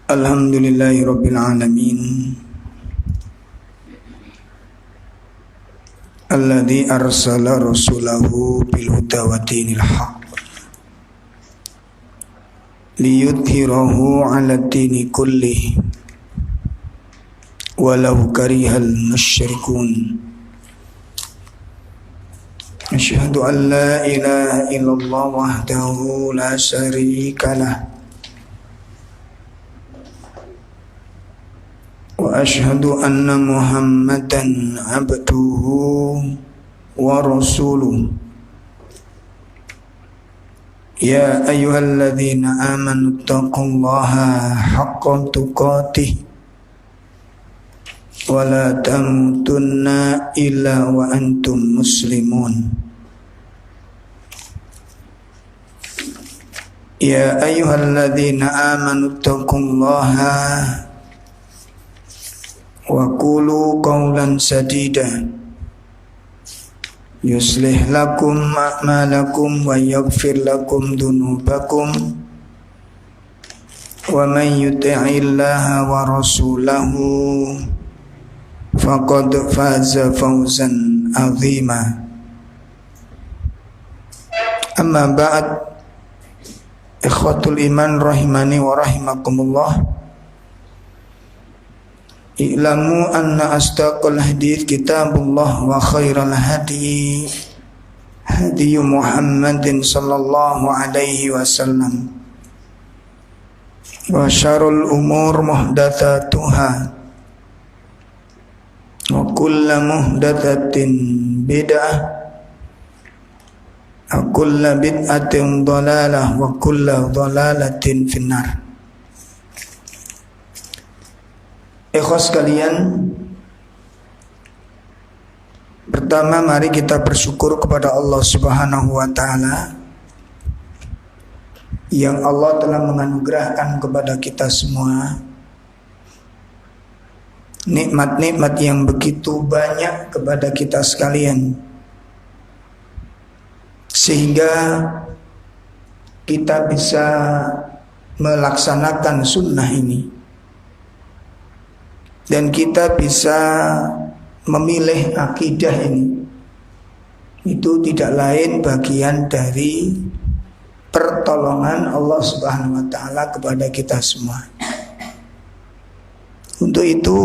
Alhamdulillahi Rabbil Alamin Alladhi arsala rasulahu bil huda wa dinil haq liyudhhirahu ala dini kullih walau karihal musyrikun. Asyhadu an la ilaha illallah wahdahu la syarika lah wa asyhadu anna Muhammadan abduhu wa rasuluh. Ya ayyuhalladzina amanu taqullaha haqqa tuqatih wa la tamutunna illa wa antum muslimun. Ya ayyuhalladzina amanu taqullaha wa qulu qawlan sadida yuslih lakum a'malakum wa yaghfir lakum dhunubakum wa man yuti'illaha wa rasulahu faqad faza fawzan 'azima. Amma ba'd, ikhwatul iman rahimani wa rahimakumullah. I'lamu anna asdaqal hadits kitabullah wa khairal hadi hadi Muhammadin sallallahu alaihi wasallam wa syarrul umur muhdatsatuha wa kullu muhdatsatin bid'ah wa kullu bid'atin dhalalah wa kullu dhalalatin finnar. Ikhwas sekalian, pertama mari kita bersyukur kepada Allah Subhanahu wa taala yang Allah telah menganugerahkan kepada kita semua nikmat-nikmat yang begitu banyak kepada kita sekalian, sehingga kita bisa melaksanakan sunnah ini dan kita bisa memilih akidah ini. Itu tidak lain bagian dari pertolongan Allah Subhanahu wa taala kepada kita semua. Untuk itu,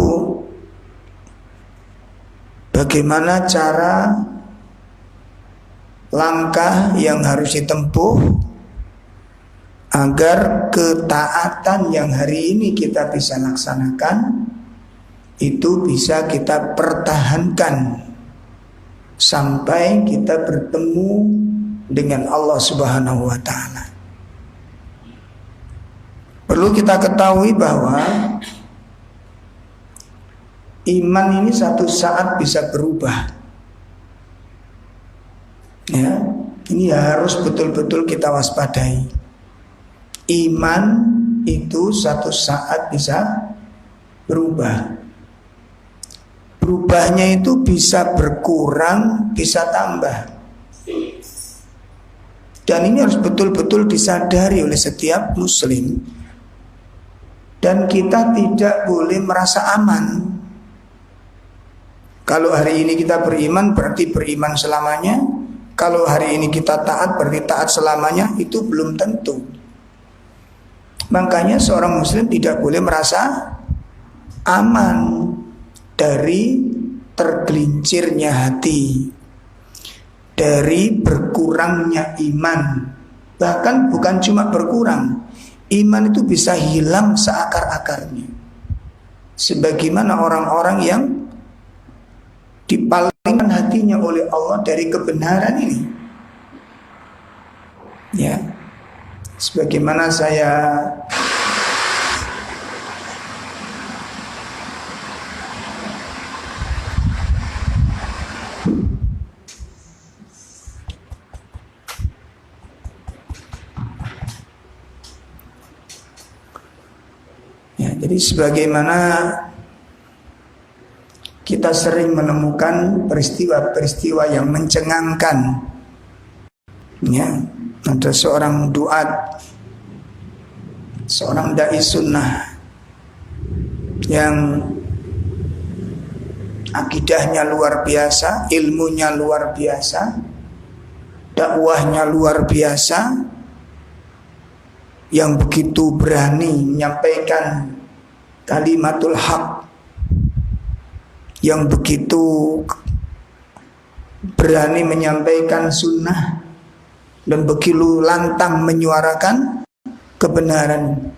bagaimana cara langkah yang harus ditempuh agar ketaatan yang hari ini kita bisa laksanakan itu bisa kita pertahankan sampai kita bertemu dengan Allah Subhanahu wa taala. Perlu kita ketahui bahwa iman ini satu saat bisa berubah. Ya, ini harus betul-betul kita waspadai. Iman itu satu saat bisa berubah. Berubahnya itu bisa berkurang, bisa tambah. Dan ini harus betul-betul disadari oleh setiap muslim. Dan kita tidak boleh merasa aman. Kalau hari ini kita beriman berarti beriman selamanya. Kalau hari ini kita taat berarti taat selamanya. Itu belum tentu. Makanya seorang muslim tidak boleh merasa aman dari tergelincirnya hati, dari berkurangnya iman. Bahkan bukan cuma berkurang, iman itu bisa hilang seakar-akarnya. Sebagaimana orang-orang yang dipalingkan hatinya oleh Allah dari kebenaran ini. Ya, sebagaimana saya jadi sebagaimana kita sering menemukan peristiwa-peristiwa yang mencengangkan. Ya, ada seorang duat, seorang dai sunnah yang akidahnya luar biasa, ilmunya luar biasa, dakwahnya luar biasa, yang begitu berani menyampaikan kalimatul haq, yang begitu berani menyampaikan sunnah, dan begitu lantang menyuarakan kebenaran.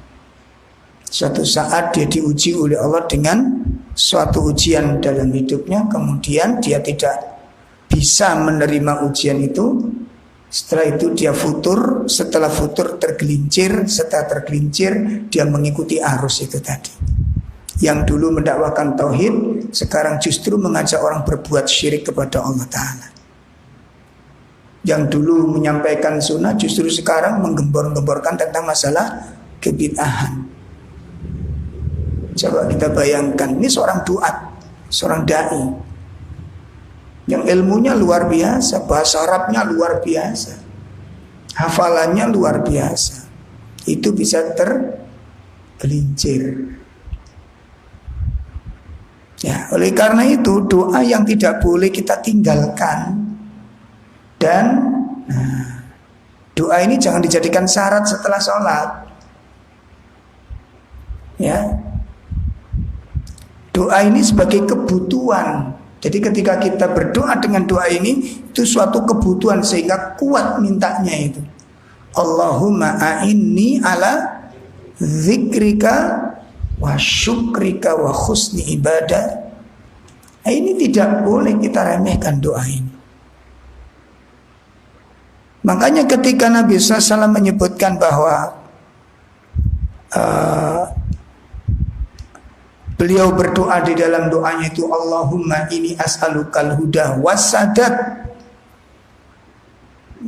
Suatu saat dia diuji oleh Allah dengan suatu ujian dalam hidupnya, kemudian dia tidak bisa menerima ujian itu. Setelah itu dia futur, setelah futur tergelincir, setelah tergelincir dia mengikuti arus itu tadi. Yang dulu mendakwakan tauhid, sekarang justru mengajak orang berbuat syirik kepada Allah Ta'ala. Yang dulu menyampaikan sunnah, justru sekarang menggembor-gemborkan tentang masalah kebid'ahan. Coba kita bayangkan, ini seorang duat, seorang da'i, yang ilmunya luar biasa, bahasa Arabnya luar biasa, hafalannya luar biasa, itu bisa tergelincir. Ya, oleh karena itu doa yang tidak boleh kita tinggalkan. Dan doa ini jangan dijadikan syarat setelah sholat. Ya, doa ini sebagai kebutuhan. Jadi ketika kita berdoa dengan doa ini, itu suatu kebutuhan sehingga kuat mintanya itu. Allahumma a'inni ala zikrika wa syukrika wa husni ibadah. Ini tidak boleh kita remehkan doa ini. Makanya ketika Nabi SAW menyebutkan bahwa beliau berdoa di dalam doanya itu, Allahumma ini as'alukal huda wassadat.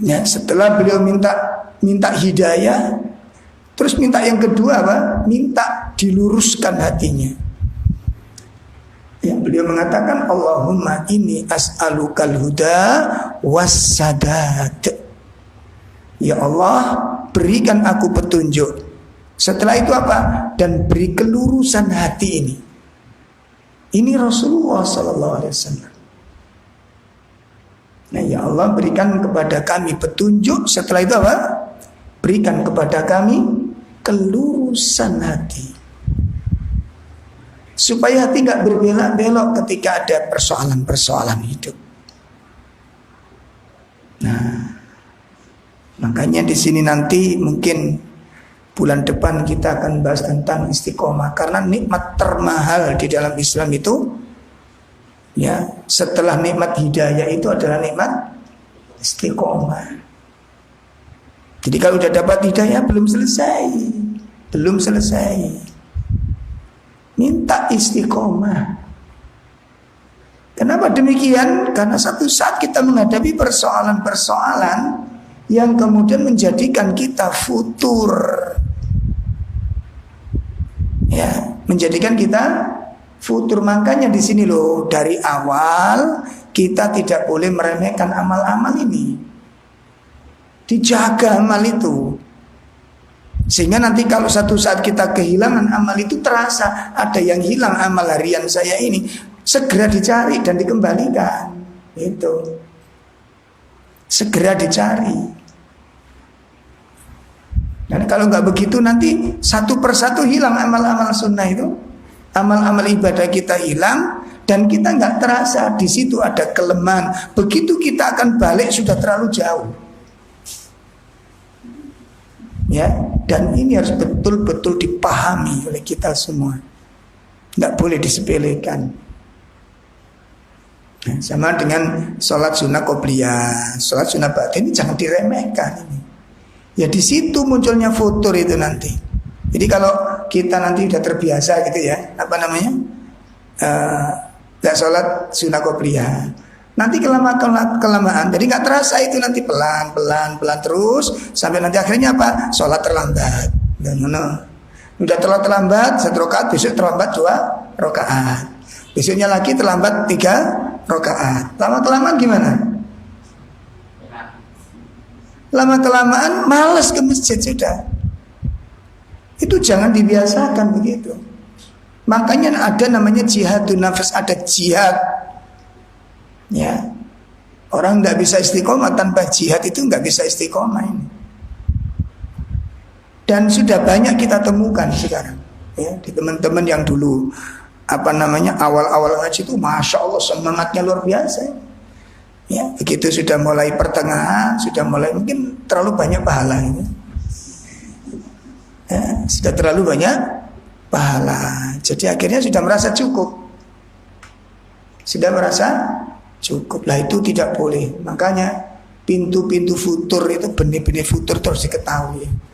Ya, setelah beliau minta hidayah, terus minta yang kedua apa? Minta diluruskan hatinya. Ya, beliau mengatakan Allahumma ini as'alukal huda wassadat. Ya Allah, berikan aku petunjuk. Setelah itu apa? Dan beri kelurusan hati ini. Ini Rasulullah SAW. Nah, ya Allah, berikan kepada kami petunjuk. Setelah itu apa? Berikan kepada kami kelurusan hati, supaya hati gak berbelok-belok ketika ada persoalan-persoalan hidup. Nah, makanya di sini nanti mungkin bulan depan kita akan bahas tentang istiqomah, karena nikmat termahal di dalam Islam itu, ya, setelah nikmat hidayah itu adalah nikmat istiqomah. Jadi kalau sudah dapat hidayah belum selesai, minta istiqomah. Kenapa demikian? Karena satu saat kita menghadapi persoalan-persoalan yang kemudian menjadikan kita futur. Ya, menjadikan kita futur. Makanya di sini loh, dari awal kita tidak boleh meremehkan amal-amal ini. Dijaga amal itu, sehingga nanti kalau satu saat kita kehilangan amal itu, terasa ada yang hilang amal harian saya ini, segera dicari dan dikembalikan. Itu segera dicari. Dan kalau nggak begitu nanti satu persatu hilang amal-amal sunnah itu, amal-amal ibadah kita hilang, dan kita nggak terasa di situ ada kelemahan. Begitu kita akan balik sudah terlalu jauh. Ya, dan ini harus betul-betul dipahami oleh kita semua. Nggak boleh disepelekan. Nah, sama dengan sholat sunnah qobliyah, sholat sunnah ba'diyah ini jangan diremehkan ini. Ya di situ munculnya futur itu nanti. Jadi kalau kita nanti udah terbiasa gitu ya, nggak sholat sunnah qobliyah, nanti kelamaan, jadi nggak terasa itu, nanti pelan terus sampai nanti akhirnya apa? Sholat terlambat. Dan udah terlambat 1 rakaat, besok terlambat 2 rakaat, besoknya lagi terlambat 3 rakaat. Lama-kelamaan gimana? Lama-kelamaan malas ke masjid sudah. Itu jangan dibiasakan begitu. Makanya ada namanya jihadun nafas, ada jihad. Ya, orang nggak bisa istiqomah tanpa jihad itu nggak bisa istiqomah ini. Dan sudah banyak kita temukan sekarang, ya, di teman-teman yang dulu awal-awal ngaji itu, masya Allah semangatnya luar biasa. Ya, begitu sudah mulai pertengahan, sudah mulai mungkin terlalu banyak pahala ini. Ya, sudah terlalu banyak pahala. Jadi akhirnya sudah merasa cukup. Sudah merasa cukup. Lah itu tidak boleh. Makanya pintu-pintu futur itu, benih-benih futur terus diketahui.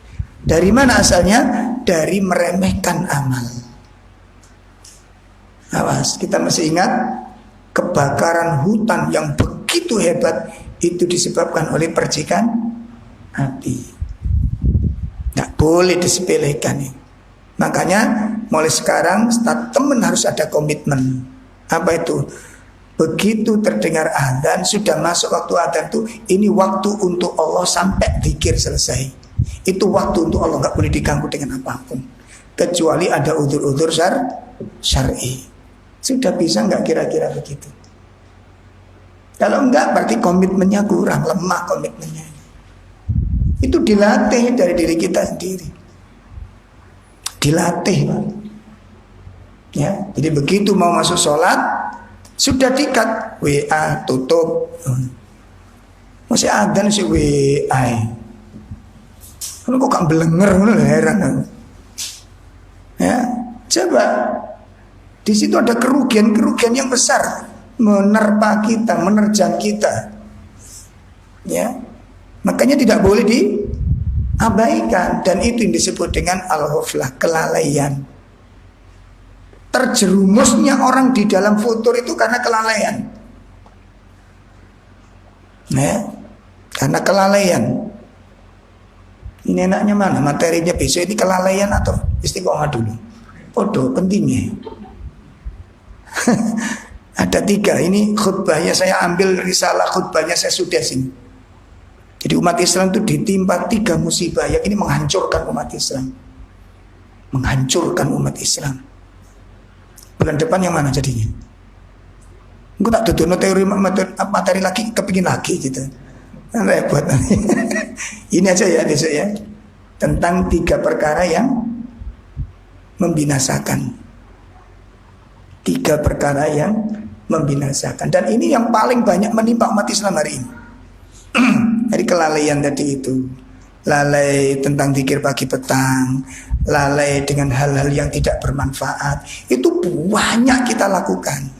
Dari mana asalnya? Dari meremehkan amal. Awas, kita masih ingat kebakaran hutan yang begitu hebat itu disebabkan oleh percikan api. Tidak boleh disepelekan ini. Makanya mulai sekarang setiap teman harus ada komitmen. Apa itu? Begitu terdengar adzan, sudah masuk waktu adzan itu, ini waktu untuk Allah sampai zikir selesai. Itu waktu untuk Allah, nggak boleh diganggu dengan apapun, kecuali ada udzur-udzur syar'i. Sudah bisa nggak kira-kira begitu? Kalau enggak berarti komitmennya kurang, lemah komitmennya. Itu dilatih dari diri kita sendiri. Dilatih, Pak. Ya, jadi begitu mau masuk sholat sudah dikat WA tutup. Masih adzan si WA. Kalau kok gak belenger, heran. Ya, coba di situ ada kerugian yang besar menerpa kita, menerjang kita. Ya, makanya tidak boleh diabaikan, dan itu yang disebut dengan al-ghaflah, kelalaian. Terjerumusnya orang di dalam futur itu karena kelalaian. Ya, karena kelalaian. Ini enaknya mana? Materinya besok ini kelalaian atau istiqomah dulu? Podo pentingnya. Ada 3. Ini khutbahnya saya ambil, risalah khutbahnya saya sudah sini. Jadi umat Islam itu ditimpa 3 musibah yang ini menghancurkan umat Islam. Menghancurkan umat Islam. Bulan depan yang mana jadinya? Gue tak tutup teori materi lagi, kepingin lagi gitu. Repot. Ini aja ya besok ya, tentang 3 perkara yang membinasakan. 3 perkara yang membinasakan. Dan ini yang paling banyak menimpa umat Islam hari ini. Dari kelalaian tadi itu. Lalai tentang zikir pagi petang, lalai dengan hal-hal yang tidak bermanfaat. Itu banyak kita lakukan.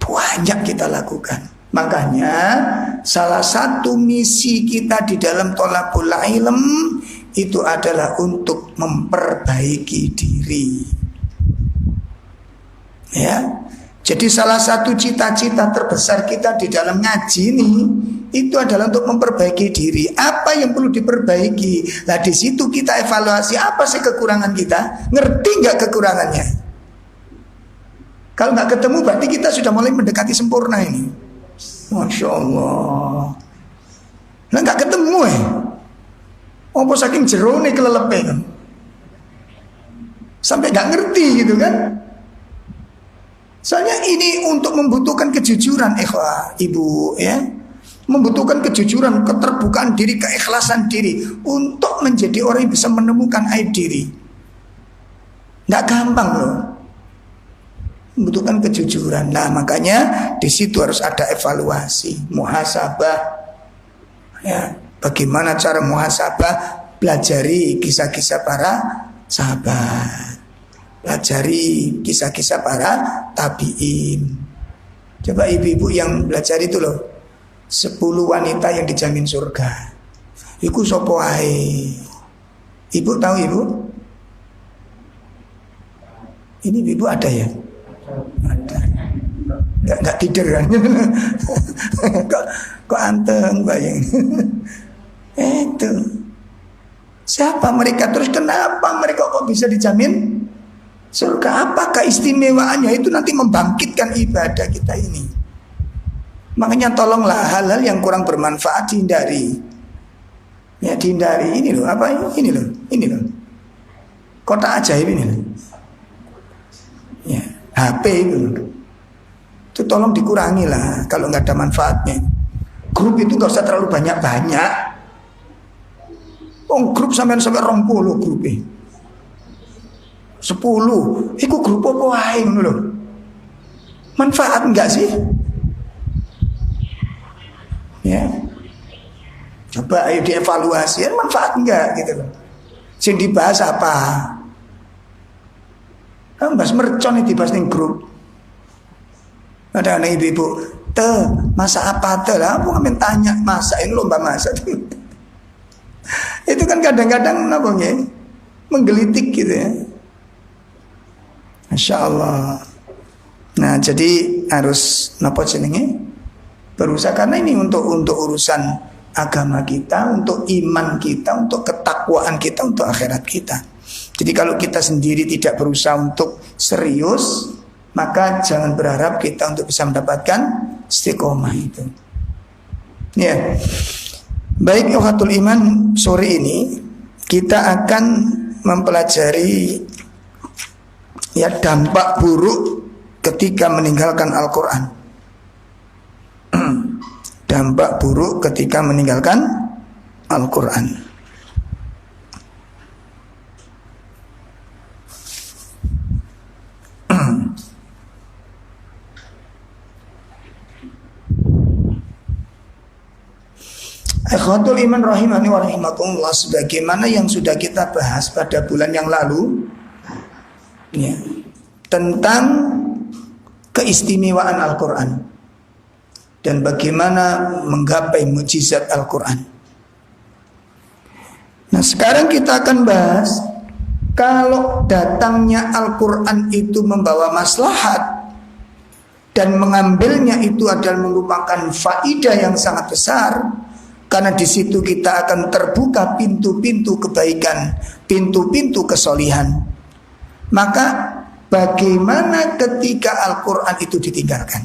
Banyak kita lakukan. Makanya salah satu misi kita di dalam thalabul ilm itu adalah untuk memperbaiki diri. Ya. Jadi salah satu cita-cita terbesar kita di dalam ngaji ini itu adalah untuk memperbaiki diri. Apa yang perlu diperbaiki? Nah di situ kita evaluasi apa sih kekurangan kita. Ngerti nggak kekurangannya? Kalau nggak ketemu berarti kita sudah mulai mendekati sempurna ini. Masya Allah. Nah nggak ketemu apa saking jerone kelelepe kan? Sampai nggak ngerti gitu kan? Soalnya ini untuk membutuhkan kejujuran, ikhwah, ibu, ya, membutuhkan kejujuran, keterbukaan diri, keikhlasan diri untuk menjadi orang yang bisa menemukan aib diri. Nggak gampang loh. Membutuhkan kejujuran. Nah makanya di situ harus ada evaluasi, muhasabah. Ya, bagaimana cara muhasabah? Pelajari kisah-kisah para sahabat, pelajari kisah-kisah para tabiin. Coba ibu-ibu yang belajar itu loh, 10 wanita yang dijamin surga. Iku sopo ae? Ibu tahu ibu? Ini ibu ada ya? Ada. Nggak tidur kan? kok anteng bayang. Itu siapa mereka, terus kenapa mereka kok bisa dijamin surga? Apakah istimewaannya? Itu nanti membangkitkan ibadah kita ini. Makanya tolonglah hal-hal yang kurang bermanfaat dihindari. Ya dihindari. Ini loh, apa ini loh, ini loh, kotak ajaib ini loh. HP itu tolong dikurangi lah kalau nggak ada manfaatnya. Grup itu nggak usah terlalu banyak-banyak. Grup sampai 20 grup 10, itu grup apa wae ngono lho. Manfaat enggak sih? Ya. Coba ayo dievaluasi, manfaat enggak gitu loh. Sing dibahas apa? Bahas mercon itu dibahas di grup. Ada anak ibu-ibu, masak apa lah? Aku ngamen tanya, masak ini lomba masak. Itu kan kadang-kadang namanya menggelitik gitu ya. Masya Allah. Nah jadi harus napa jenenge berusaha, karena ini untuk urusan agama kita, untuk iman kita, untuk ketakwaan kita, untuk akhirat kita. Jadi kalau kita sendiri tidak berusaha untuk serius, maka jangan berharap kita untuk bisa mendapatkan istiqomah itu. Ya, baik ukhatul iman, sore ini kita akan mempelajari ya dampak buruk ketika meninggalkan Al-Quran. Dampak buruk ketika meninggalkan Al-Quran. Ikhwatul iman rahimani wa rahimakumullah, sebagaimana yang sudah kita bahas pada bulan yang lalu ya, tentang keistimewaan Al-Quran dan bagaimana menggapai mukjizat Al-Quran. Nah sekarang kita akan bahas, kalau datangnya Al-Quran itu membawa maslahat dan mengambilnya itu adalah merupakan faidah yang sangat besar, karena di situ kita akan terbuka pintu-pintu kebaikan, pintu-pintu kesolihan. Maka bagaimana ketika Al-Quran itu ditinggalkan?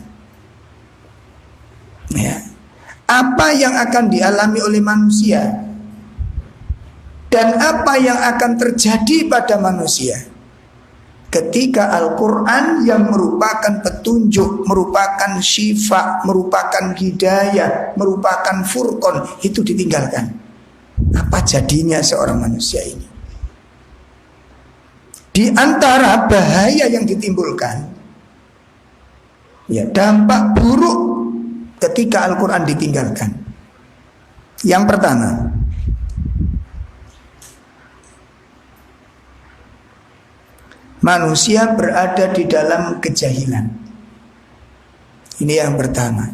Ya. Apa yang akan dialami oleh manusia? Dan apa yang akan terjadi pada manusia ketika Al-Quran yang merupakan petunjuk, merupakan syifa, merupakan hidayah, merupakan furqan itu ditinggalkan? Apa jadinya seorang manusia ini? Di antara bahaya yang ditimbulkan, ya dampak buruk ketika Al-Quran ditinggalkan. Yang pertama, manusia berada di dalam kejahilan. Ini yang pertama.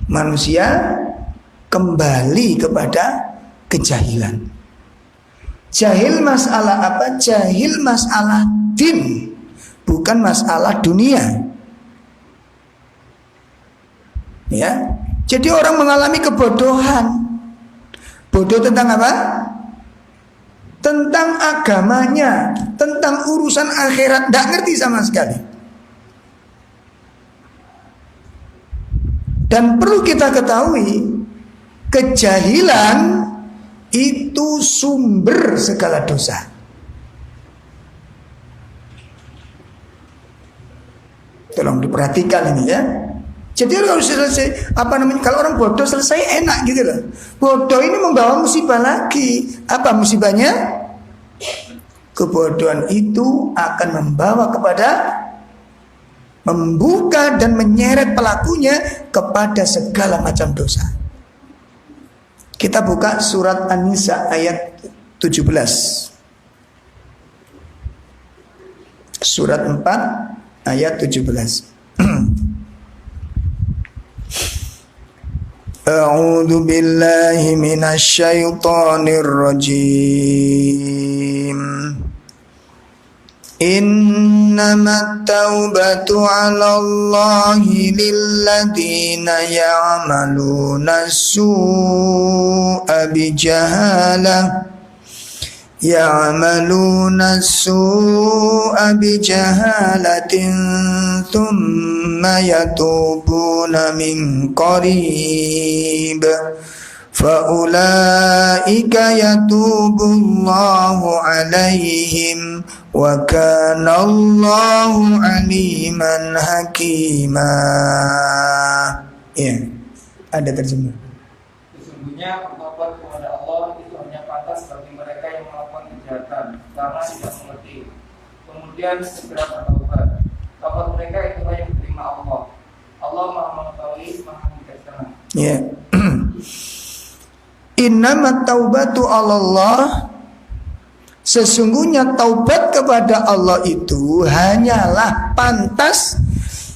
Manusia kembali kepada kejahilan. Jahil masalah apa? Jahil masalah din, bukan masalah dunia. Ya. Jadi orang mengalami kebodohan. Bodoh tentang apa? Tentang agamanya, tentang urusan akhirat, tidak ngerti sama sekali. Dan perlu kita ketahui, kejahilan itu sumber segala dosa. Tolong diperhatikan ini ya. Jadi harus selesai, kalau orang bodoh selesai enak gitu loh. Bodoh ini membawa musibah lagi. Apa musibahnya? Kebodohan itu akan membawa kepada membuka dan menyeret pelakunya kepada segala macam dosa. Kita buka surat An-Nisa ayat 17. Surat 4 ayat 17. A'udzu billahi minasy syaithanir rajim. Innamat taubatu 'alallahi lilladzina ya'maluna as-su'a bijahalatin thumma yatubuna min qarib faulaika yatubullahu alaihim wa kana Allahu aliman hakima. Ya, ada terjemah. Sesungguhnya bertobat kepada Allah itu hanya pantas bagi mereka yang melakukan kejahatan karena tidak mengerti. Kemudian segera bertobat. Taubat mereka itulah yang diterima Allah. Allah Maha mengetahui, Maha bijaksana. Ya. Innamat taubatu 'alallah. Sesungguhnya taubat kepada Allah itu hanyalah pantas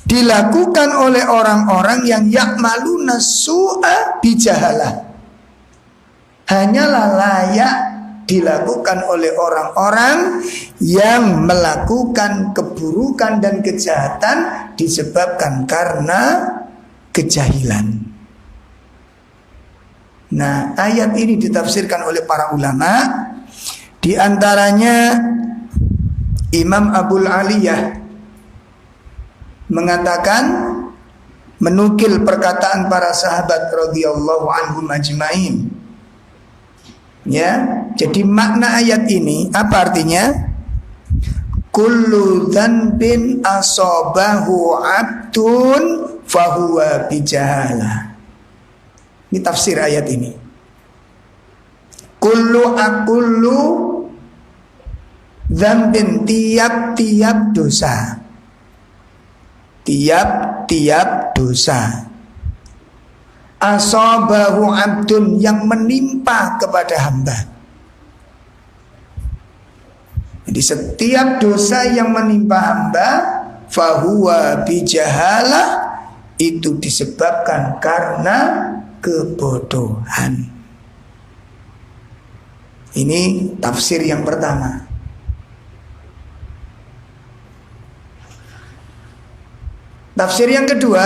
dilakukan oleh orang-orang yang ya'maluna su'a bijahalah. Hanyalah layak dilakukan oleh orang-orang yang melakukan keburukan dan kejahatan disebabkan karena kejahilan. Nah, ayat ini ditafsirkan oleh para ulama, di antaranya Imam Abul Aliyah mengatakan, menukil perkataan para sahabat radhiyallahu anhum ajmain. Ya, jadi makna ayat ini apa artinya? Kullu dzanbin asabahu 'abdun fahuwa bijahalah. Ini tafsir ayat ini. Kullu dzanbin, tiap-tiap dosa. Tiap-tiap dosa. Asabahu 'abdun, yang menimpa kepada hamba. Jadi setiap dosa yang menimpa hamba fahuwa bijahalah, itu disebabkan karena kebodohan. Ini tafsir yang pertama. Tafsir yang kedua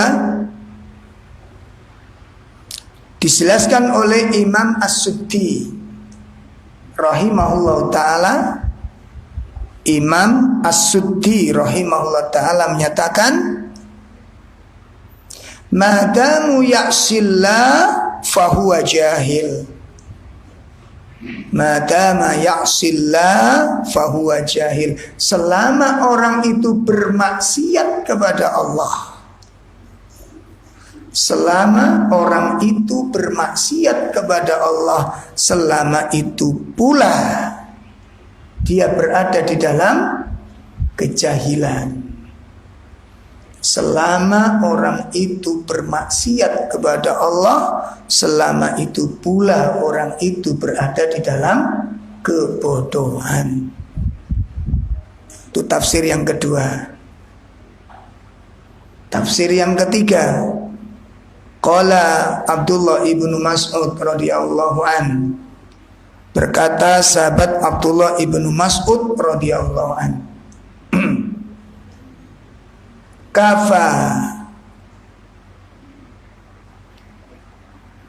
dijelaskan oleh Imam As-Suddi rahimahullah ta'ala. Imam As-Suddi rahimahullah ta'ala menyatakan, madamu ya'sillah fahuwa jahil. Madama ya'sillah fahuwa jahil. Selama orang itu bermaksiat kepada Allah, selama orang itu bermaksiat kepada Allah, selama itu pula dia berada di dalam kejahilan. Selama orang itu bermaksiat kepada Allah, selama itu pula orang itu berada di dalam kebodohan. Itu tafsir yang kedua. Tafsir yang ketiga, qala Abdullah ibnu Mas'ud radhiyallahu an, berkata sahabat Abdullah ibnu Mas'ud radhiyallahu an, kafa,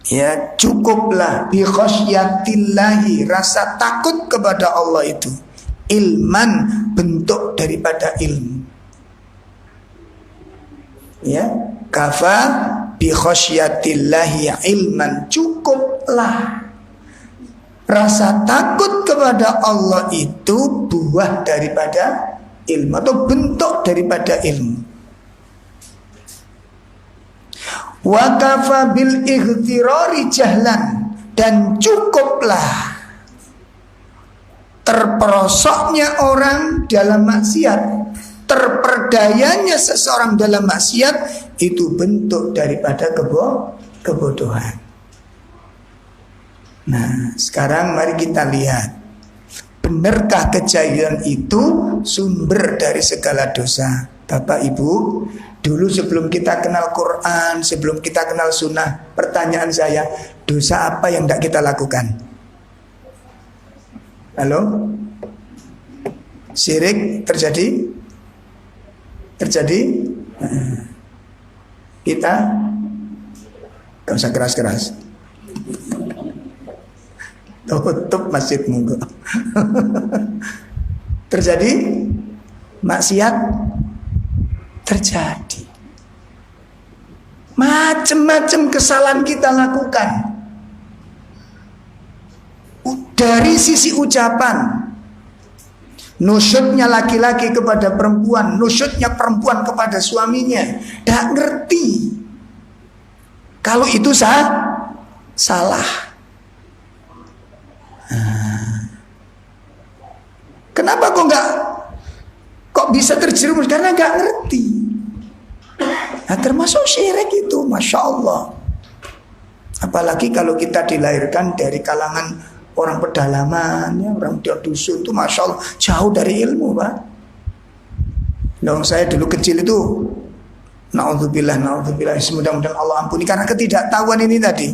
ya cukuplah, bi khasyatillahi, rasa takut kepada Allah itu, ilman, bentuk daripada ilmu. Ya, kafa bi khasyatillahi ilman, cukuplah rasa takut kepada Allah itu buah daripada ilmu atau bentuk daripada ilmu. Wa kafa bil ightirari jahlan, dan cukuplah terperosoknya orang dalam maksiat, terperdayanya seseorang dalam maksiat, itu bentuk daripada kebodohan. Nah, sekarang mari kita lihat, benarkah kejahilan itu sumber dari segala dosa? Bapak Ibu, dulu sebelum kita kenal Quran, sebelum kita kenal sunnah, pertanyaan saya, dosa apa yang tidak kita lakukan? Halo? Syirik terjadi? Terjadi? Kita gak usah keras-keras. Tutup masjid monggo. Terjadi? Maksiat terjadi. Macam-macam kesalahan kita lakukan. Dari sisi ucapan, nusyutnya laki-laki kepada perempuan, nusyutnya perempuan kepada suaminya, tidak ngerti kalau itu salah. Kenapa kok bisa terjerumus? Karena nggak ngerti. Nah, termasuk syirik itu, masya Allah. Apalagi kalau kita dilahirkan dari kalangan orang pedalaman, ya, orang dusun itu, masya Allah, jauh dari ilmu, Pak. Dong, saya dulu kecil itu, naudzubillah, mudah-mudahan Allah ampuni karena ketidaktahuan ini tadi.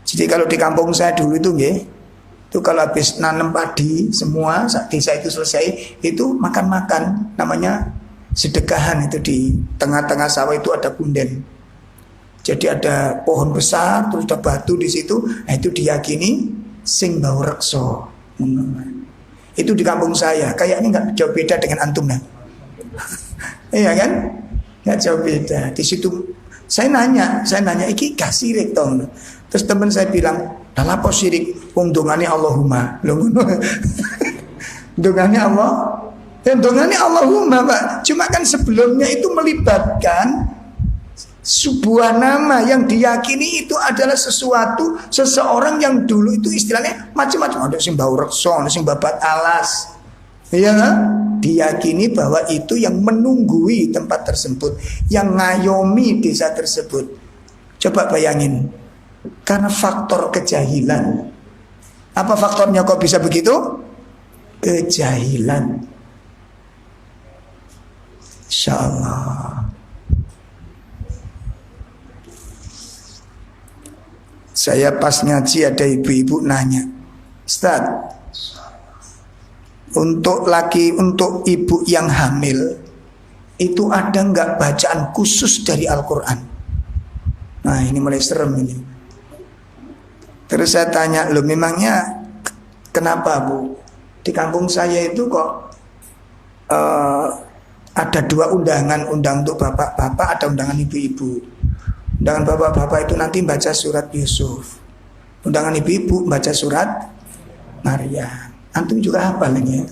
Jadi kalau di kampung saya dulu itu, itu kalau habis nanam padi semua, saat desa itu selesai, itu makan-makan, namanya sedekahan. Itu di tengah-tengah sawah itu ada punden. Jadi ada pohon besar, terus ada batu di situ. Nah, itu diyakini sing bau rekso. Itu di kampung saya. Kayaknya nggak jauh beda dengan antum nah. Iya kan? Nggak jauh beda. Di situ saya nanya, iki gak sirik toh? Terus teman saya bilang, dah lapo sirik? Wong dongane Allahumma. Dongane Allah. Dan dongane Allahumma, Pak. Cuma kan sebelumnya itu melibatkan sebuah nama yang diyakini itu adalah seseorang yang dulu itu istilahnya macam-macam, ada sing bau rekso, ada sing babat alas, iya kan? Diyakini bahwa itu yang menunggui tempat tersebut, yang ngayomi desa tersebut. Coba bayangin, karena faktor kejahilan. Apa faktornya kok bisa begitu? Kejahilan. Insyaallah. Saya pas ngaji ada ibu-ibu nanya, Ustaz, untuk ibu yang hamil itu ada nggak bacaan khusus dari Al-Quran? Nah, ini mulai serem ini. Terus saya tanya, loh memangnya kenapa Bu? Di kampung saya itu kok ada 2 undangan, undang untuk bapak-bapak, ada undangan ibu-ibu. Undangan bapak-bapak itu nanti baca surat Yusuf. Undangan ibu-ibu baca surat Maryam. Antum juga hafal ini ya?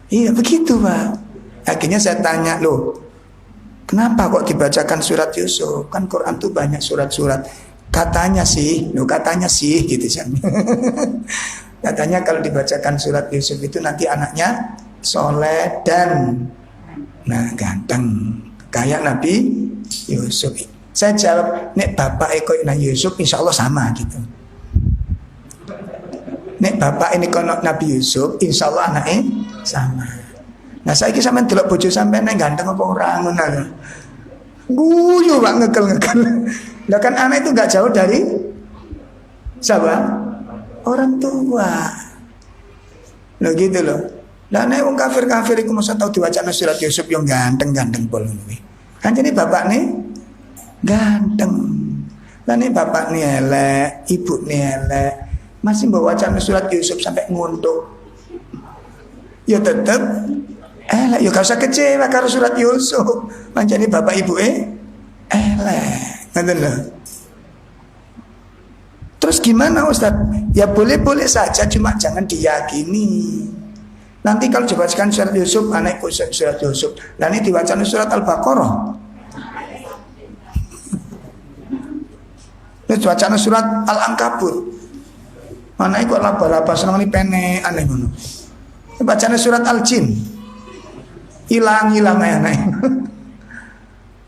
Iya begitu Pak. Akhirnya saya tanya, loh kenapa kok dibacakan surat Yusuf? Kan Quran tuh banyak surat-surat. Katanya sih gitu kan. Katanya kalau dibacakan surat Yusuf itu nanti anaknya soleh dan ganteng kayak Nabi Yusuf. Saya jawab, nek bapak eko Nabi Yusuf insya Allah sama gitu. Nek bapak ini kono Nabi Yusuf insya Allah anaknya sama. Nah saya kisah sampean delok bojo sampean nek ganteng apa ora ngono lho. Guyu Pak ngekel-ngekel. Lah kan anak itu enggak jauh dari siapa? Orang tua. Loh gitu loh. Lah nek wong kafir-kafir iku mosok tau diwacana surat Yusuf yang ganteng-ganteng pol ngono. Kan jadi bapak nih ganteng. Lah nih bapak nih elek, ibu nih elek. Masih bawa wacana surat Yusuf sampai nguntuk. Ya tetep elek, ya gak usah kecewa karo surat Yusuf. Manjane bapak ibu elek. Ngoten lho. Terus gimana Ustaz? Ya boleh-boleh saja, cuma jangan diyakini. Nanti kalau dibacakan surat Yusuf, anak ikut surat Yusuf. Dan ini dibacakan surat Al-Baqarah. Ini dibacakan surat Al-Ankabut. Mana ikut laba-laba senang ini pene aneh ngono. Ini bacakan surat Al-Jin. Hilang anak.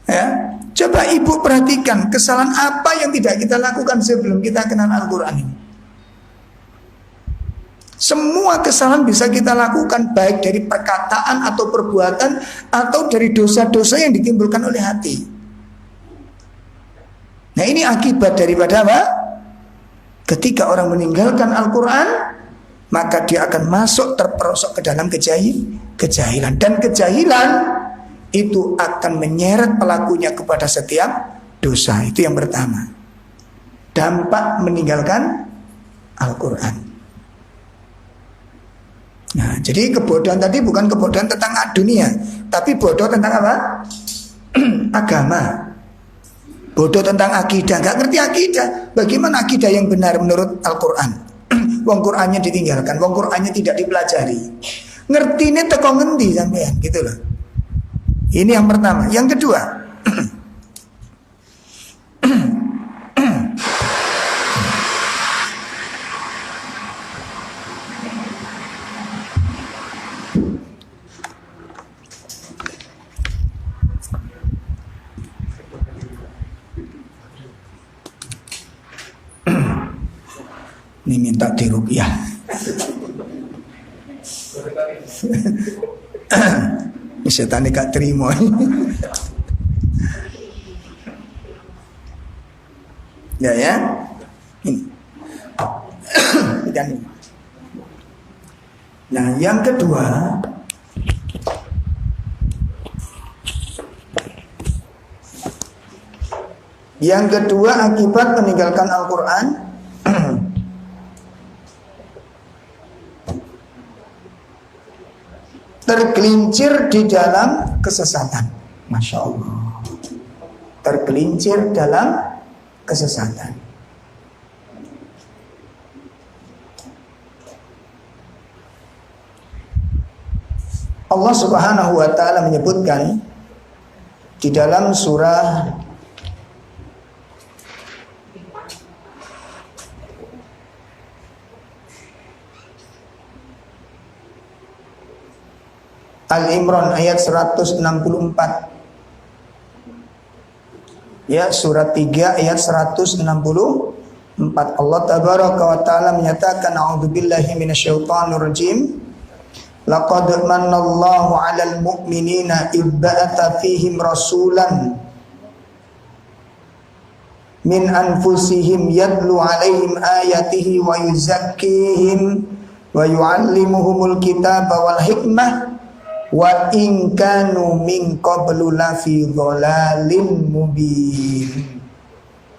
Ya. Coba ibu perhatikan kesalahan apa yang tidak kita lakukan sebelum kita kenal Al-Quran ini. Semua kesalahan bisa kita lakukan baik dari perkataan atau perbuatan atau dari dosa-dosa yang ditimbulkan oleh hati. Nah ini akibat daripada apa? Ketika orang meninggalkan Al-Quran, maka dia akan masuk terperosok ke dalam kejahilan. Dan kejahilan itu akan menyeret pelakunya kepada setiap dosa. Itu yang pertama. Dampak meninggalkan Al-Quran. Nah, jadi kebodohan tadi bukan kebodohan tentang dunia, tapi bodoh tentang apa? Agama. Bodoh tentang akidah, gak ngerti akidah. Bagaimana akidah yang benar menurut Al-Quran? wong Qur'annya ditinggalkan, wong Qur'annya tidak dipelajari. Ngertine teko ngendi sampean gitu loh. Ini yang pertama. Yang kedua, ini minta diruqyah. Setan gak terima. Ya. Ini. Nah, yang kedua, akibat meninggalkan Al-Quran, tergelincir di dalam kesesatan. Masya Allah. Tergelincir dalam kesesatan. Allah Subhanahu wa ta'ala menyebutkan di dalam surah Al-Imran ayat 164. Ya, surat 3 ayat 164. Allah tabaraka wa taala menyatakan, a'udzubillahi minasyaitonir rajim. Laqad manallahu 'alal mu'minina idz ba'atha fihim rasulan min anfusihim yatlu 'alaihim ayatihi wa yuzakkihim wa yu'allimuhumul kitaba wal hikmah wa in kanu min qablu lafi dhalalin mubin.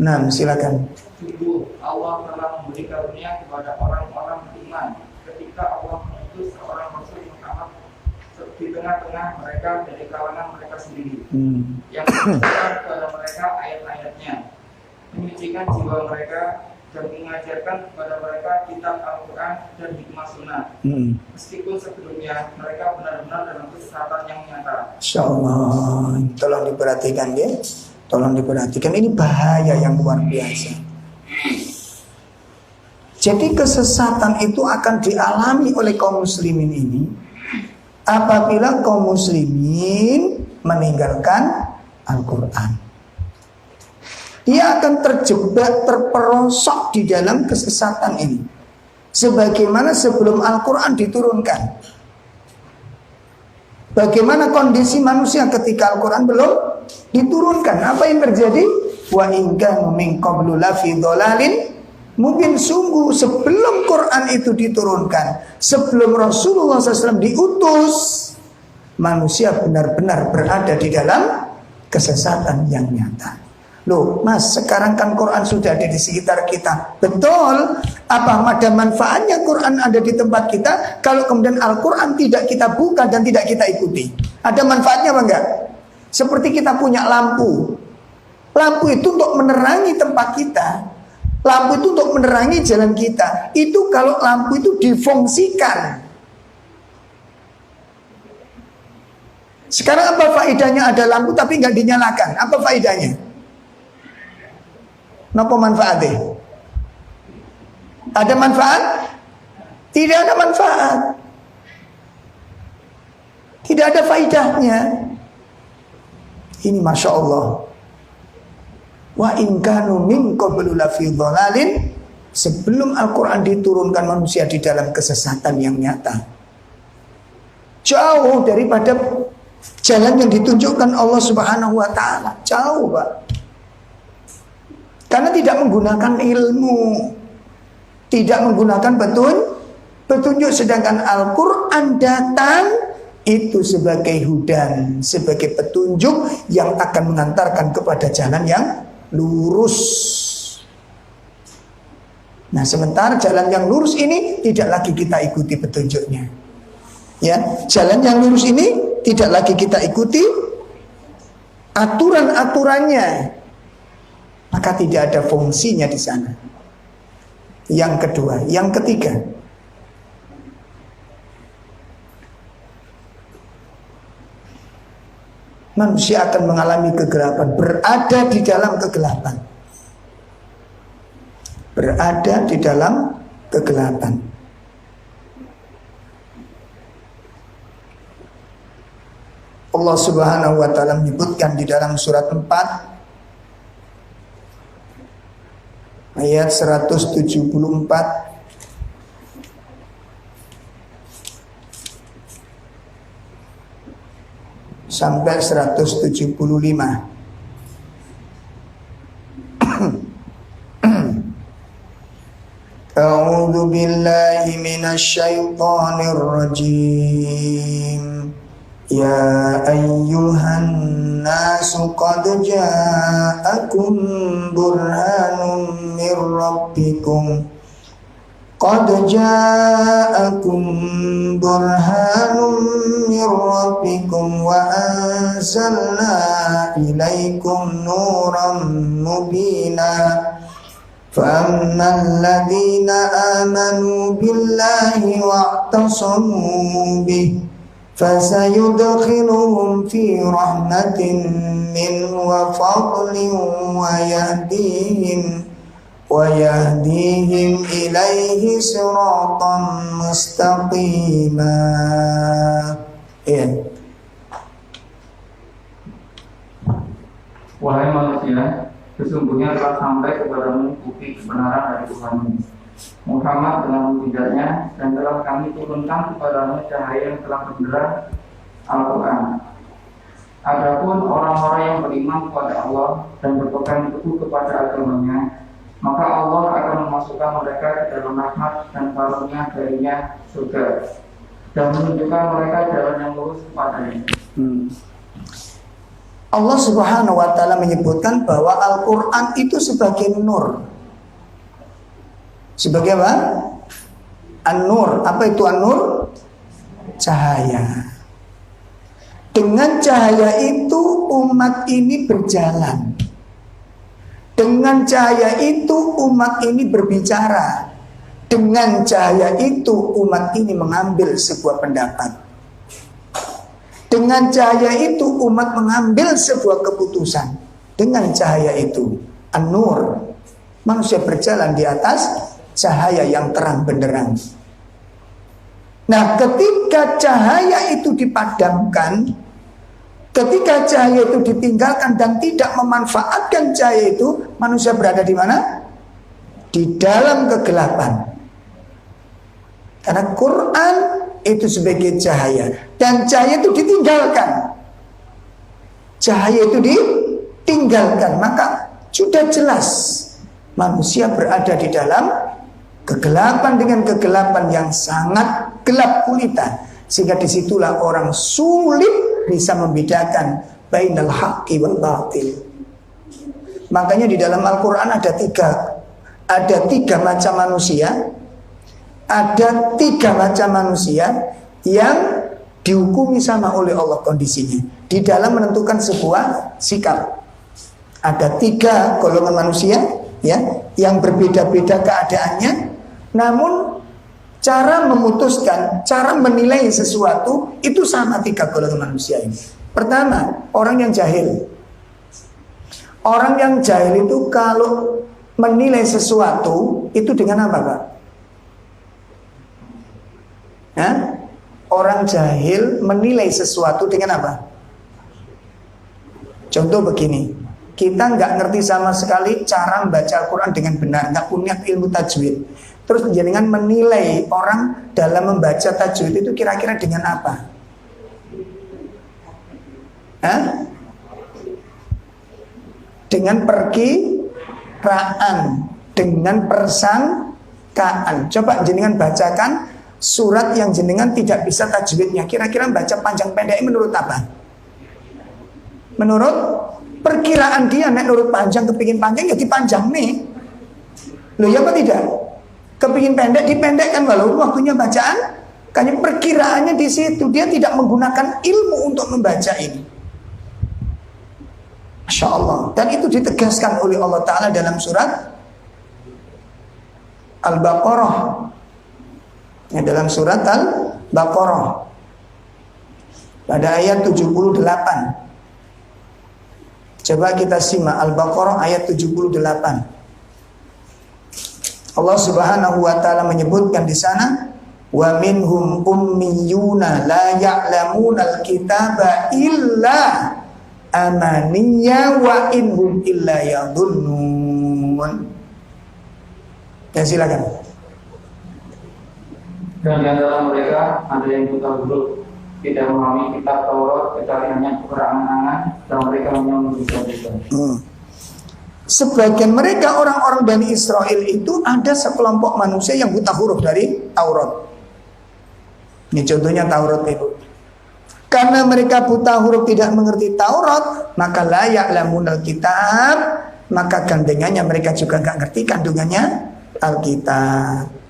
Nah, silakan. Sungguh Allah telah memberi karunia kepada orang-orang beriman ketika Allah mengutus seorang Rasul Muhammad di tengah-tengah mereka dari kalangan mereka sendiri, yang mengajarkan kepada mereka ayat-ayatnya, menyucikan jiwa mereka dan mengajarkan kepada mereka kitab Al-Quran dan hikmah sunnah. Meskipun sebelumnya mereka benar-benar dalam kesesatan yang nyata. Insyaallah, tolong diperhatikan ya. Tolong diperhatikan, ini bahaya yang luar biasa. Jadi kesesatan itu akan dialami oleh kaum muslimin ini apabila kaum muslimin meninggalkan Al-Quran. Dia akan terjebak, terperosok di dalam kesesatan ini. Sebagaimana sebelum Al-Quran diturunkan. Bagaimana kondisi manusia ketika Al-Quran belum diturunkan? Apa yang terjadi? Wa in kanu min qablu lafi dhalalin mungkin. Sungguh sebelum Quran itu diturunkan, sebelum Rasulullah SAW diutus, manusia benar-benar berada di dalam kesesatan yang nyata. Loh mas, sekarang kan Quran sudah ada di sekitar kita. Betul. Apa ada manfaatnya Quran ada di tempat kita kalau kemudian Al-Quran tidak kita buka dan tidak kita ikuti? Ada manfaatnya apa enggak? Seperti kita punya lampu. Lampu itu untuk menerangi tempat kita. Lampu itu untuk menerangi jalan kita. Itu kalau lampu itu difungsikan. Sekarang apa faedahnya ada lampu tapi nggak dinyalakan? Apa faedahnya? Napa manfaatnya? Ada manfaat? Tidak ada manfaat. Tidak ada faedahnya. Ini Masya Allah. Wa in kanu min qablu lafi dhalalin. Sebelum Al-Quran diturunkan, manusia di dalam kesesatan yang nyata, jauh daripada jalan yang ditunjukkan Allah Subhanahu wa ta'ala. Jauh Pak. Karena tidak menggunakan ilmu, tidak menggunakan petunjuk. Sedangkan Al-Quran datang itu sebagai hudan, sebagai petunjuk yang akan mengantarkan kepada jalan yang lurus. Nah, sementara jalan yang lurus ini tidak lagi kita ikuti petunjuknya. Ya, jalan yang lurus ini tidak lagi kita ikuti aturan-aturannya. Maka tidak ada fungsinya di sana. Yang kedua, yang ketiga, manusia akan mengalami kegelapan, berada di dalam kegelapan. Berada di dalam kegelapan. Allah Subhanahu wa taala menyebutkan di dalam surat 4 ayat 174 sampai 175. A'udzu billahi minasy syaithanir rajim. Ya ayyuhan nasu qad ja'akum burhanun mir rabbikum qad ja'akum burhanun mir rabbikum wa anzalna ilaikum nuran mubina فَأَمَّا الَّذِينَ آمَنُوا بِاللَّهِ وَاعْتَصَمُوا بِهِ فَسَيُدْخِلُهُمْ فِي رَحْمَةٍ مِّنْهُ وَفَضْلٍ وَيَهْدِيهِمْ إِلَيْهِ صِرَاطًا مُسْتَقِيمًا. Wahai manusia, sesungguhnya telah sampai kepadamu bukti kebenaran dari Tuhanmu Muhammad dengan mukjizatnya, dan telah kami turunkan kepadamu cahaya yang telah benderang, Al-Quran. Adapun orang-orang yang beriman kepada Allah dan berpegang teguh kepada agamanya, maka Allah akan memasukkan mereka ke dalam rahmat dan karunia darinya surga, dan menunjukkan mereka jalan yang lurus kepadanya. Allah Subhanahu wa taala menyebutkan bahwa Al-Qur'an itu sebagai nur. Sebagai apa? An-nur. Apa itu an-nur? Cahaya. Dengan cahaya itu umat ini berjalan. Dengan cahaya itu umat ini berbicara. Dengan cahaya itu umat ini mengambil sebuah pendapat. Dengan cahaya itu umat mengambil sebuah keputusan. Dengan cahaya itu an-nur, manusia berjalan di atas cahaya yang terang benderang. Nah, ketika cahaya itu dipadamkan, ketika cahaya itu ditinggalkan dan tidak memanfaatkan cahaya itu, manusia berada di mana? Di dalam kegelapan. Karena Quran itu sebagai cahaya, dan cahaya itu ditinggalkan. Cahaya itu ditinggalkan, maka sudah jelas manusia berada di dalam kegelapan dengan kegelapan yang sangat gelap gulita, sehingga disitulah orang sulit bisa membedakan bainal haqqi wal batil. Makanya di dalam Al-Quran ada tiga macam manusia. Ada tiga macam manusia yang dihukumi sama oleh Allah kondisinya di dalam menentukan sebuah sikap. Ada tiga golongan manusia, ya, yang berbeda-beda keadaannya, namun cara memutuskan, cara menilai sesuatu itu sama tiga golongan manusia ini. Pertama, orang yang jahil. Orang yang jahil itu kalau menilai sesuatu itu dengan apa, Pak? Orang jahil menilai sesuatu dengan apa? Contoh begini, kita nggak ngerti sama sekali cara membaca Al-Quran dengan benar, nggak punya ilmu tajwid. Terus jenengan menilai orang dalam membaca tajwid itu kira-kira dengan apa? Dengan perkiraan, dengan persangkaan. Coba jenengan bacakan surat yang jenengan tidak bisa tajwidnya, kira-kira baca panjang pendek menurut apa? Menurut perkiraan dia, nek menurut panjang kepingin panjang ya dipanjang nih. Loh ya apa tidak? Kepingin pendek dipendekkan walaupun waktunya bacaan. Karena perkiraannya di situ, dia tidak menggunakan ilmu untuk membaca ini. Masya Allah. Dan itu ditegaskan oleh Allah Ta'ala dalam surat Al-Baqarah. Yang dalam surat Al-Baqarah pada ayat 78. Coba kita simak Al-Baqarah ayat 78. Allah Subhanahu wa taala menyebutkan di sana, wa minhum ummiyuna la ya'lamunal kitaba illa amaniya wa inhum illa yadhunnun. Ya silakan. Dan di antara mereka ada yang buta huruf, tidak memahami kitab Taurat kecuali hanya berangan-angan, dan mereka hanya menduga-duga. Sebagian mereka orang-orang Bani Israel itu ada sekelompok manusia yang buta huruf dari Taurat. Ini contohnya Taurat itu. Karena mereka buta huruf tidak mengerti Taurat, maka la ya'lamunal kitab, maka gandengannya mereka juga nggak ngerti kandungannya Alkitab.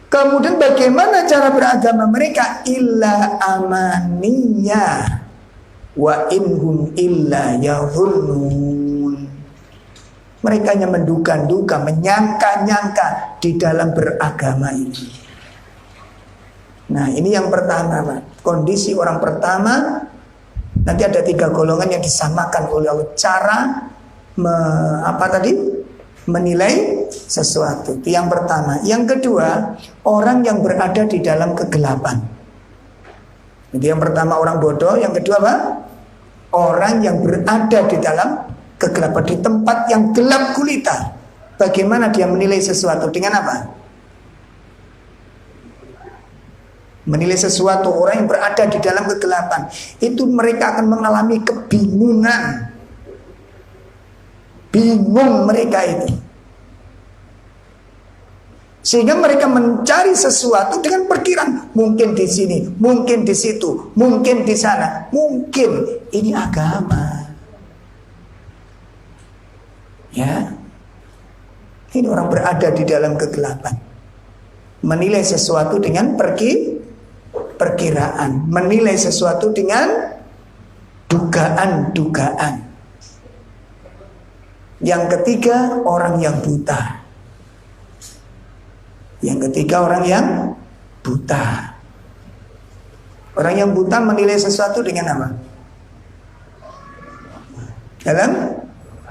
Kemudian bagaimana cara beragama mereka? Illa amaniya wa inhum illa yadhunnun. Mereka hanya menduga-duga, menyangka-nyangka di dalam beragama ini. Nah, ini yang pertama, Pak. Kondisi orang pertama, nanti ada 3 golongan yang disamakan oleh Allah. Cara menilai sesuatu. Itu yang pertama. Yang kedua, orang yang berada di dalam kegelapan. Jadi yang pertama orang bodoh, yang kedua apa? Orang yang berada di dalam kegelapan, di tempat yang gelap gulita. Bagaimana dia menilai sesuatu? Dengan apa? Menilai sesuatu, orang yang berada di dalam kegelapan, itu mereka akan mengalami kebingungan. Bingung mereka itu. Sehingga mereka mencari sesuatu dengan perkiraan. Mungkin di sini, mungkin di situ, mungkin di sana, mungkin ini agama. Ya, ini orang berada di dalam kegelapan, menilai sesuatu dengan perkiraan, menilai sesuatu dengan dugaan-dugaan. Yang ketiga, orang yang buta. Yang ketiga, orang yang buta. Orang yang buta menilai sesuatu dengan apa? Dalam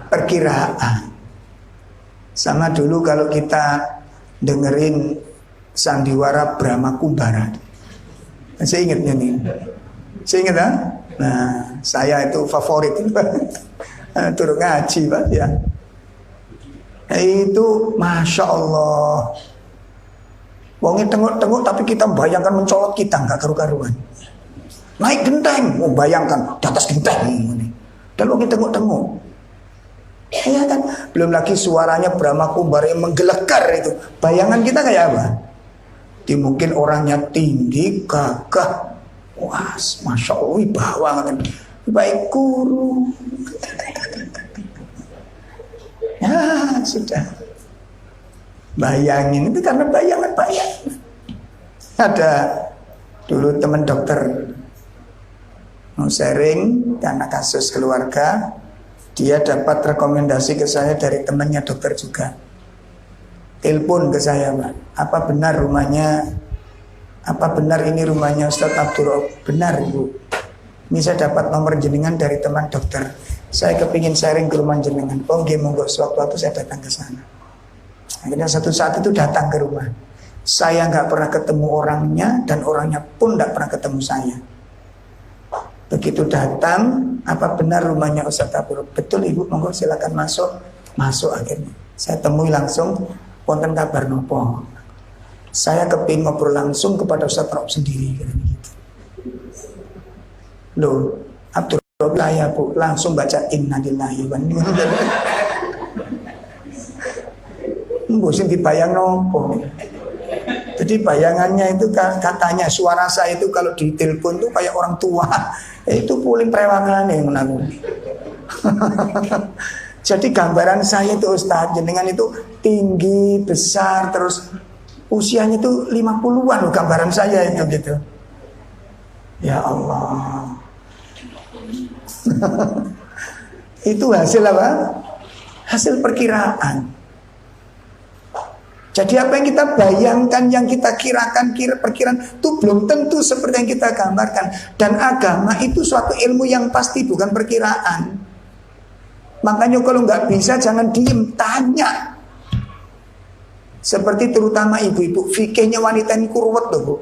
perkiraan. Sama dulu kalau kita dengerin sandiwara Brahma Kumbara. Saya ingatnya nih. Saya ingat kan? Nah, saya itu favorit. Turun ngaji, Pak, ya. Itu Masya Allah. Wongnya tengok-tengok tapi kita bayangkan mencolot kita, nggak karu-karuan. Naik genteng, bayangkan di atas genteng. Dan wongnya tengok-tengok. Ya kan? Belum lagi suaranya Brahma Kumbara yang menggelegar itu. Bayangan kita kayak apa? Mungkin orangnya tinggi, gagah. Wah, Masya Allah, wibawa kan. Baik guru. Ya sudah. Bayangin itu karena bayangan-bayangan. Ada dulu teman dokter mau sharing karena kasus keluarga, dia dapat rekomendasi ke saya dari temannya dokter juga. Telepon ke saya, Pak. Apa benar ini rumahnya Ustaz Abdul? Benar, Ibu. Ini saya dapat nomor jenengan dari teman dokter. Saya kepingin sharing ke rumah jenengan. Oh, nggih, monggo, sewaktu-waktu saya datang ke sana. Akhirnya satu saat itu datang ke rumah. Saya nggak pernah ketemu orangnya dan orangnya pun nggak pernah ketemu saya. Begitu datang, apa benar rumahnya Ustaz Abdul? Betul, Ibu, monggo silakan masuk. Masuk akhirnya. Saya temui langsung, wonten kabar nopo. Saya kepingin ngobrol langsung kepada Ustaz Rob sendiri gitu. Loh, Abdul Rob ya, Bu, langsung baca innalillahi wa inna ilaihi raji'un. Bosin dibayang nopo. Jadi bayangannya itu katanya suara saya itu kalau ditelepon itu kayak orang tua. Itu paling prewangan yang menanggung. Jadi gambaran saya itu Ustaz, jenengan itu tinggi, besar, terus usianya itu 50-an loh gambaran saya itu gitu. Ya Allah. Itu hasil apa? Hasil perkiraan. Jadi apa yang kita bayangkan, yang kita kirakan, perkiraan itu belum tentu seperti yang kita gambarkan. Dan agama itu suatu ilmu yang pasti, bukan perkiraan. Makanya kalau nggak bisa jangan diem, tanya. Seperti terutama ibu-ibu, fikihnya wanita ini ruwet loh bu,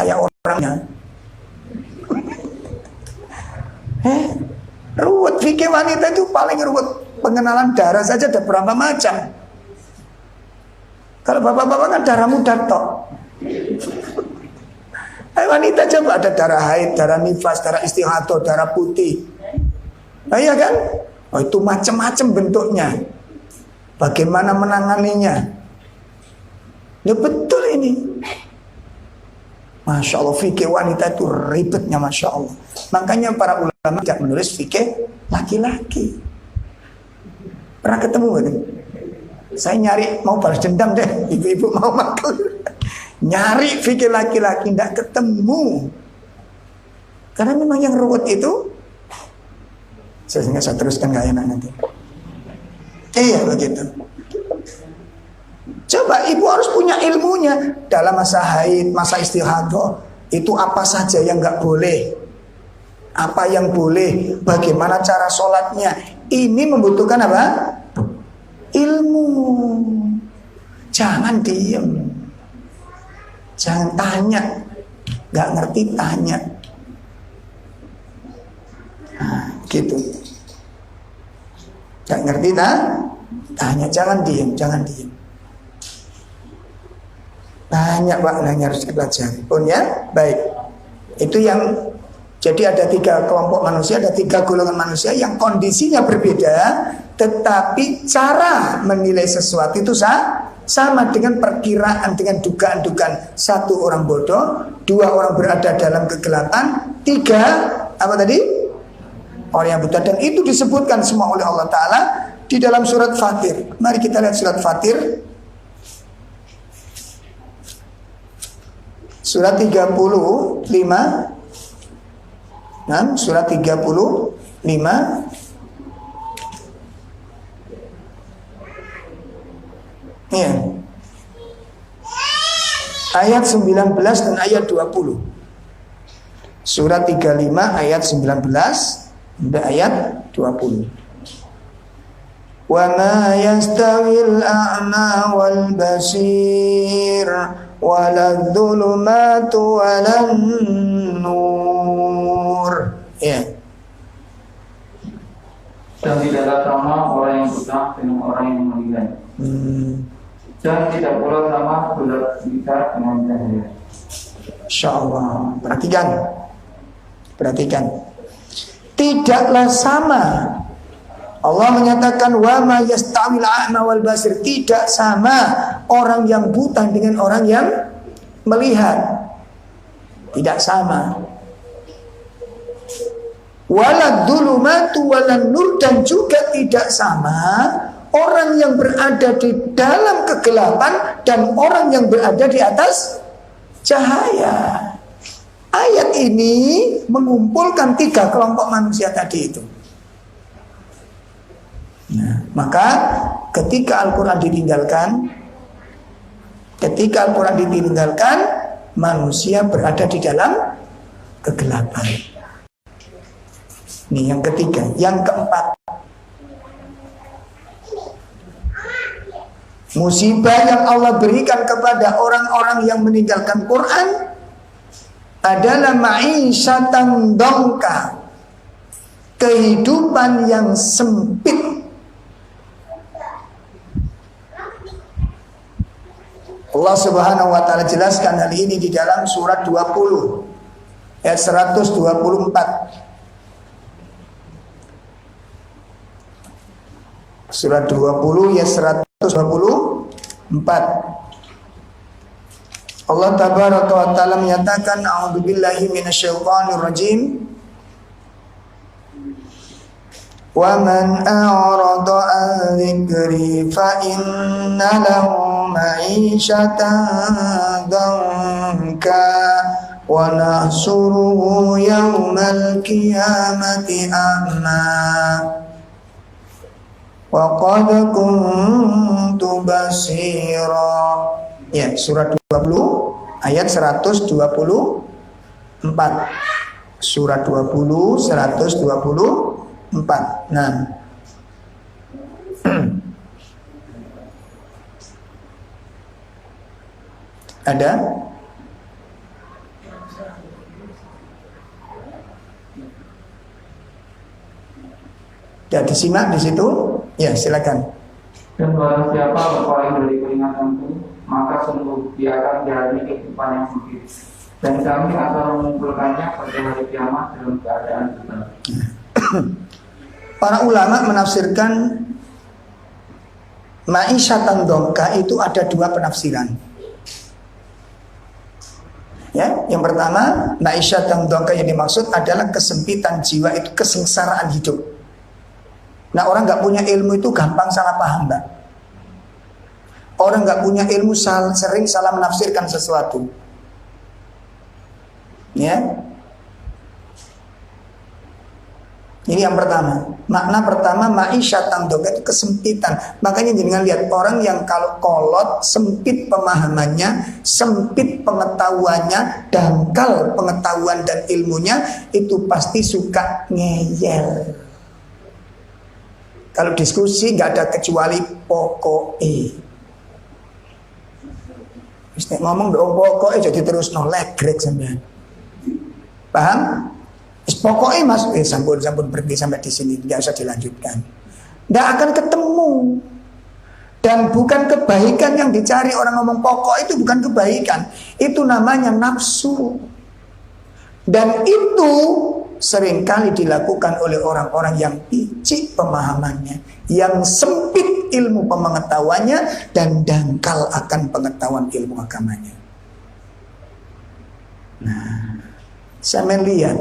kayak orangnya. Ruwet, fikih wanita itu paling ruwet. Pengenalan darah saja ada berapa macam. Kalau bapak-bapak kan darah muda tok. Wanita coba ada darah haid, darah nifas, darah istihadah, darah putih. Nah iya kan? Oh, itu macam-macam bentuknya. Bagaimana menanganinya? Ya betul ini. Masya Allah, fikih wanita itu ribetnya, Masya Allah. Makanya para ulama tidak menulis fikih laki-laki. Pernah ketemu gak? Saya nyari, mau balas dendam deh, ibu-ibu mau makan. Nyari fikih laki-laki, tidak ketemu. Karena memang yang ruwet itu, sehingga saya teruskan gak enak nanti. Iya begitu. Coba ibu harus punya ilmunya. Dalam masa haid, masa istihadah, itu apa saja yang gak boleh, apa yang boleh, bagaimana cara sholatnya. Ini membutuhkan apa? Ilmu. Jangan diem, jangan tanya. Gak ngerti tanya. Nah, gitu. Gak ngerti tanya. Jangan diem, jangan diem. Tanya Pak, nanya harus dipelajari pun ya. Baik. Itu yang, jadi ada 3 kelompok manusia, ada 3 golongan manusia yang kondisinya berbeda, tetapi cara menilai sesuatu itu sama dengan perkiraan, dengan dugaan-dugaan. 1 orang bodoh, 2 orang berada dalam kegelapan, 3 apa tadi? Orang yang buta. Dan itu disebutkan semua oleh Allah Ta'ala di dalam surat Fatir. Mari kita lihat surat Fatir, surat 35. Nah, surat 35 ya. Ayat 19 dan ayat 20. Surat 35 ayat 19 dan ayat 20. Wa ma yastawil a'ma wal basir waladh-dhulumatu walan nur. Ya. Dan tidaklah sama orang yang buta dengan orang yang melihat. Dan tidak pula sama bulat kita dengan cahaya. Insyaallah. Perhatikan. Tidaklah sama. Allah menyatakan wa ma yastawil a'ma wal basir, tidak sama orang yang buta dengan orang yang melihat. Tidak sama. Waladh-dhulumatu walan nur, dan juga tidak sama orang yang berada di dalam kegelapan dan orang yang berada di atas cahaya. Ayat ini mengumpulkan 3 kelompok manusia tadi itu. Nah, maka ketika Al-Quran ditinggalkan, manusia berada di dalam kegelapan. Ini yang ketiga. Yang keempat, musibah yang Allah berikan kepada orang-orang yang meninggalkan Quran adalah ma'isyatan dongka, kehidupan yang sempit. Allah Subhanahu wa taala jelaskan hal ini di dalam surat 20 ayat 124. Surat 20 ayat 124. Allah tabaraka wa taala menyatakan, a'udzubillahi minasyaitonir rajim. Wa man a'rada an dzikri fa inna lahu ma'isyatan dhanka wa nahsuruhu yaumal qiyamati a'ma. wa qad kuntu basira. Ya, surat 20 ayat 124. Surat 20 124. Nah. Ada? Ya, disimak di situ. Ya, silakan. Dan barang siapa berpaling dari peringatanku, maka sungguh dia akan menjalani kehidupan yang sempit. Dan kami akan mengumpulkannya pada hari kiamat dalam keadaan benar. Para ulama menafsirkan ma'isyatan dongka itu ada dua penafsiran. Ya, yang pertama, ma'isyatan dongka yang dimaksud adalah kesempitan jiwa, itu kesengsaraan hidup. Nah, orang nggak punya ilmu itu gampang salah paham, Mbak. Orang nggak punya ilmu sering salah menafsirkan sesuatu. Ya, ini yang pertama. Makna pertama ma'isyatan dongka itu kesempitan. Makanya jangan lihat orang yang kalau kolot, sempit pemahamannya, sempit pengetahuannya, dangkal pengetahuan dan ilmunya, itu pasti suka ngeyel. Kalau diskusi nggak ada kecuali pokoknya. Mesti ngomong dong pokoknya jadi terus legrek sampean. Paham? Pokoknya mas, sampun berhenti sampai di sini, nggak usah dilanjutkan. Nggak akan ketemu. Dan bukan kebaikan yang dicari orang ngomong pokok itu bukan kebaikan. Itu namanya nafsu. Dan itu seringkali dilakukan oleh orang-orang yang picik pemahamannya, yang sempit ilmu pengetahuannya, dan dangkal akan pengetahuan ilmu agamanya. Nah, saya melihat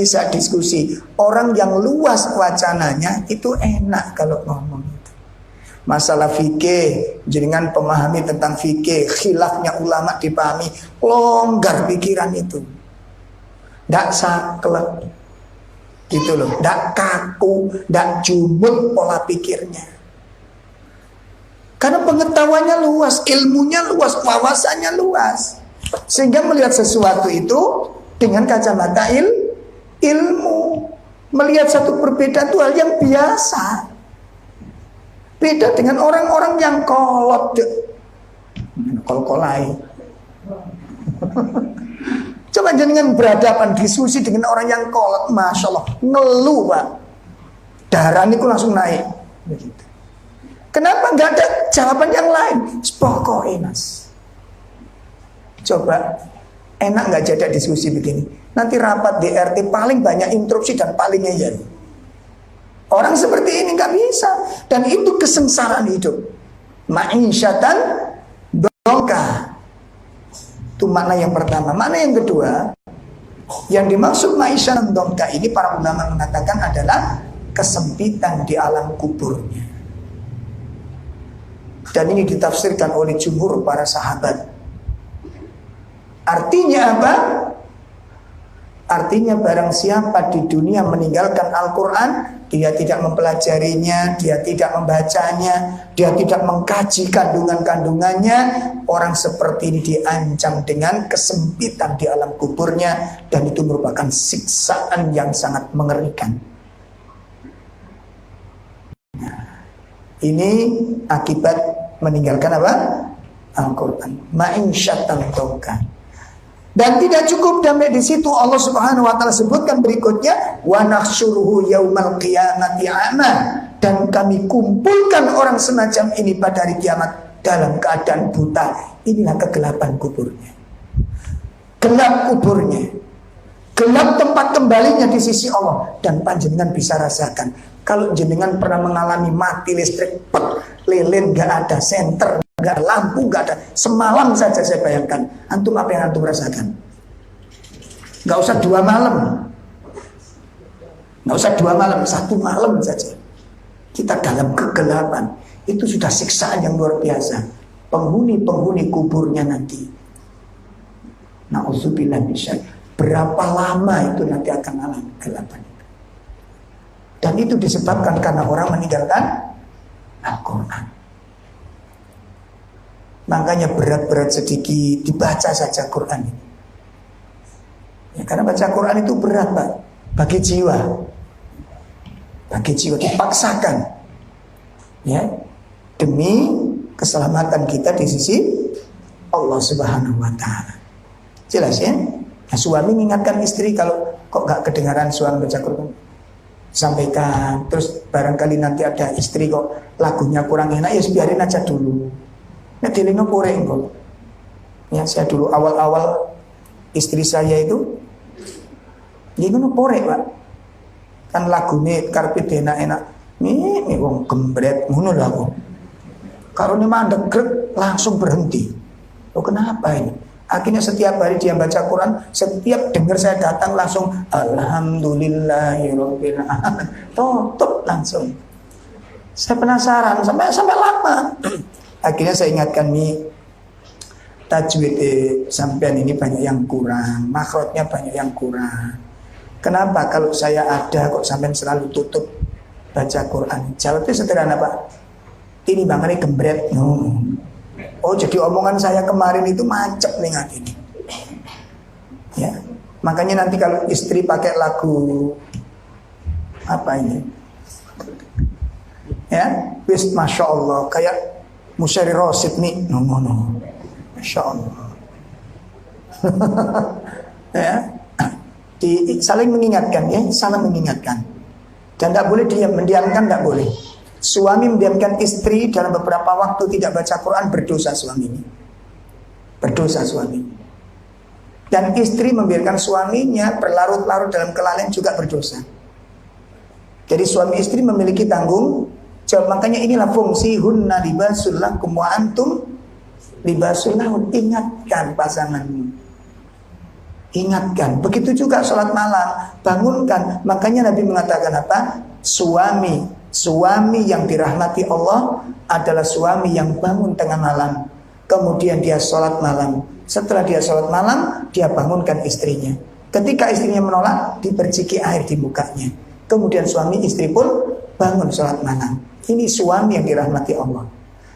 saat diskusi orang yang luas wacananya itu enak kalau ngomong itu. Masalah fikih, jenengan pemahami tentang fikih, khilafnya ulama dipahami, longgar pikiran itu. Nggak saklek gitu loh, nggak kaku, nggak jumut pola pikirnya. Karena pengetahuannya luas, ilmunya luas, wawasannya luas, sehingga melihat sesuatu itu dengan kacamata ilmu, melihat satu perbedaan itu hal yang biasa. Beda dengan orang-orang yang kolot, kol-kolai. Coba jenengan berhadapan diskusi dengan orang yang kolot, masya Allah, ngeluh pak, darah niku langsung naik. Begitu. Kenapa nggak ada jawaban yang lain? Pokoknya mas, coba enak nggak jeda diskusi begini? Nanti rapat DRT paling banyak interupsi dan paling ngeyel. Orang seperti ini nggak bisa, dan itu kesengsaraan hidup. Ma'isyatan dongka. Itu makna yang pertama. Makna yang kedua, yang dimaksud ma'isyatan dongka ini para ulama mengatakan adalah kesempitan di alam kuburnya. Dan ini ditafsirkan oleh jumhur para sahabat. Artinya apa? Artinya barang siapa di dunia meninggalkan Al-Quran, dia tidak mempelajarinya, dia tidak membacanya, dia tidak mengkaji kandungan-kandungannya, orang seperti ini diancam dengan kesempitan di alam kuburnya, dan itu merupakan siksaan yang sangat mengerikan. Nah, ini akibat meninggalkan apa? Al-Quran. Ma'isyatan dongka. Dan tidak cukup sampai di situ, Allah Subhanahu wa taala sebutkan berikutnya, wa nahsyuruhu yaumal qiyamati a'ma, dan kami kumpulkan orang semacam ini pada hari kiamat dalam keadaan buta. Inilah kegelapan kuburnya. Gelap kuburnya. Gelap tempat kembalinya di sisi Allah. Dan panjenengan bisa rasakan, kalau jenengan pernah mengalami mati listrik, lilin gak ada, senter gak ada, lampu gak ada, semalam saja saya bayangkan, antum apa yang antum rasakan? Gak usah 2 malam, gak usah 2 malam, 1 malam saja kita dalam kegelapan. Itu sudah siksaan yang luar biasa. Penghuni-penghuni kuburnya nanti, na'udzubillah min syarr, berapa lama itu nanti akan alami kegelapan itu. Dan itu disebabkan karena orang meninggalkan Al-Quran. Makanya berat-berat sedikit dibaca saja Quran ini. Ya, karena baca Quran itu berat, Pak, bagi jiwa. Bagi jiwa dipaksakan. Ya, demi keselamatan kita di sisi Allah Subhanahu wa taala. Jelas ya? Nah, suami mengingatkan istri kalau kok gak kedengaran suami baca Quran, sampaikan. Terus barangkali nanti ada istri kok lagunya kurang enak, ya biarin aja dulu. Nah, dilino koreng kok. Ya, saya dulu awal-awal istri saya itu ngono porek, Pak. Kan lagune karepet enak-enak. Nih wong gembret ngono lho aku. Karo ne mandek grek langsung berhenti. Oh, kenapa ini? Akhirnya setiap hari dia baca Quran, setiap dengar saya datang langsung alhamdulillahirabbil alamin. Tutup langsung. Saya penasaran sampai lama. Akhirnya saya ingatkan nih, tajwid sampean ini banyak yang kurang, makhrajnya banyak yang kurang. Kenapa kalau saya ada kok sampean selalu tutup baca Quran? Jawabnya sederhana, Pak. Ini bangane gembret. No. Oh, jadi omongan saya kemarin itu mancep nih hati ini. Ya, makanya nanti kalau istri pakai lagu apa ini? Ya, wis masya Allah kayak Musyairi Rosid nih, no, masya Allah. Ya, saling mengingatkan ya, saling mengingatkan. Dan tidak boleh diam, mendiamkan tidak boleh. Suami mendiamkan istri dalam beberapa waktu tidak baca Quran, berdosa suaminya. Berdosa suami. Dan istri membiarkan suaminya berlarut-larut dalam kelalaian juga berdosa. Jadi suami istri memiliki tanggung jawab. Makanya inilah fungsi hunna libasul lakum wa antum libasul lahun. Ingatkan pasanganmu. Ingatkan. Begitu juga sholat malam, bangunkan. Makanya Nabi mengatakan apa? Suami yang dirahmati Allah adalah suami yang bangun tengah malam, kemudian dia sholat malam. Setelah dia sholat malam, dia bangunkan istrinya. Ketika istrinya menolak, diperciki air di mukanya. Kemudian suami istri pun bangun sholat malam. Ini suami yang dirahmati Allah.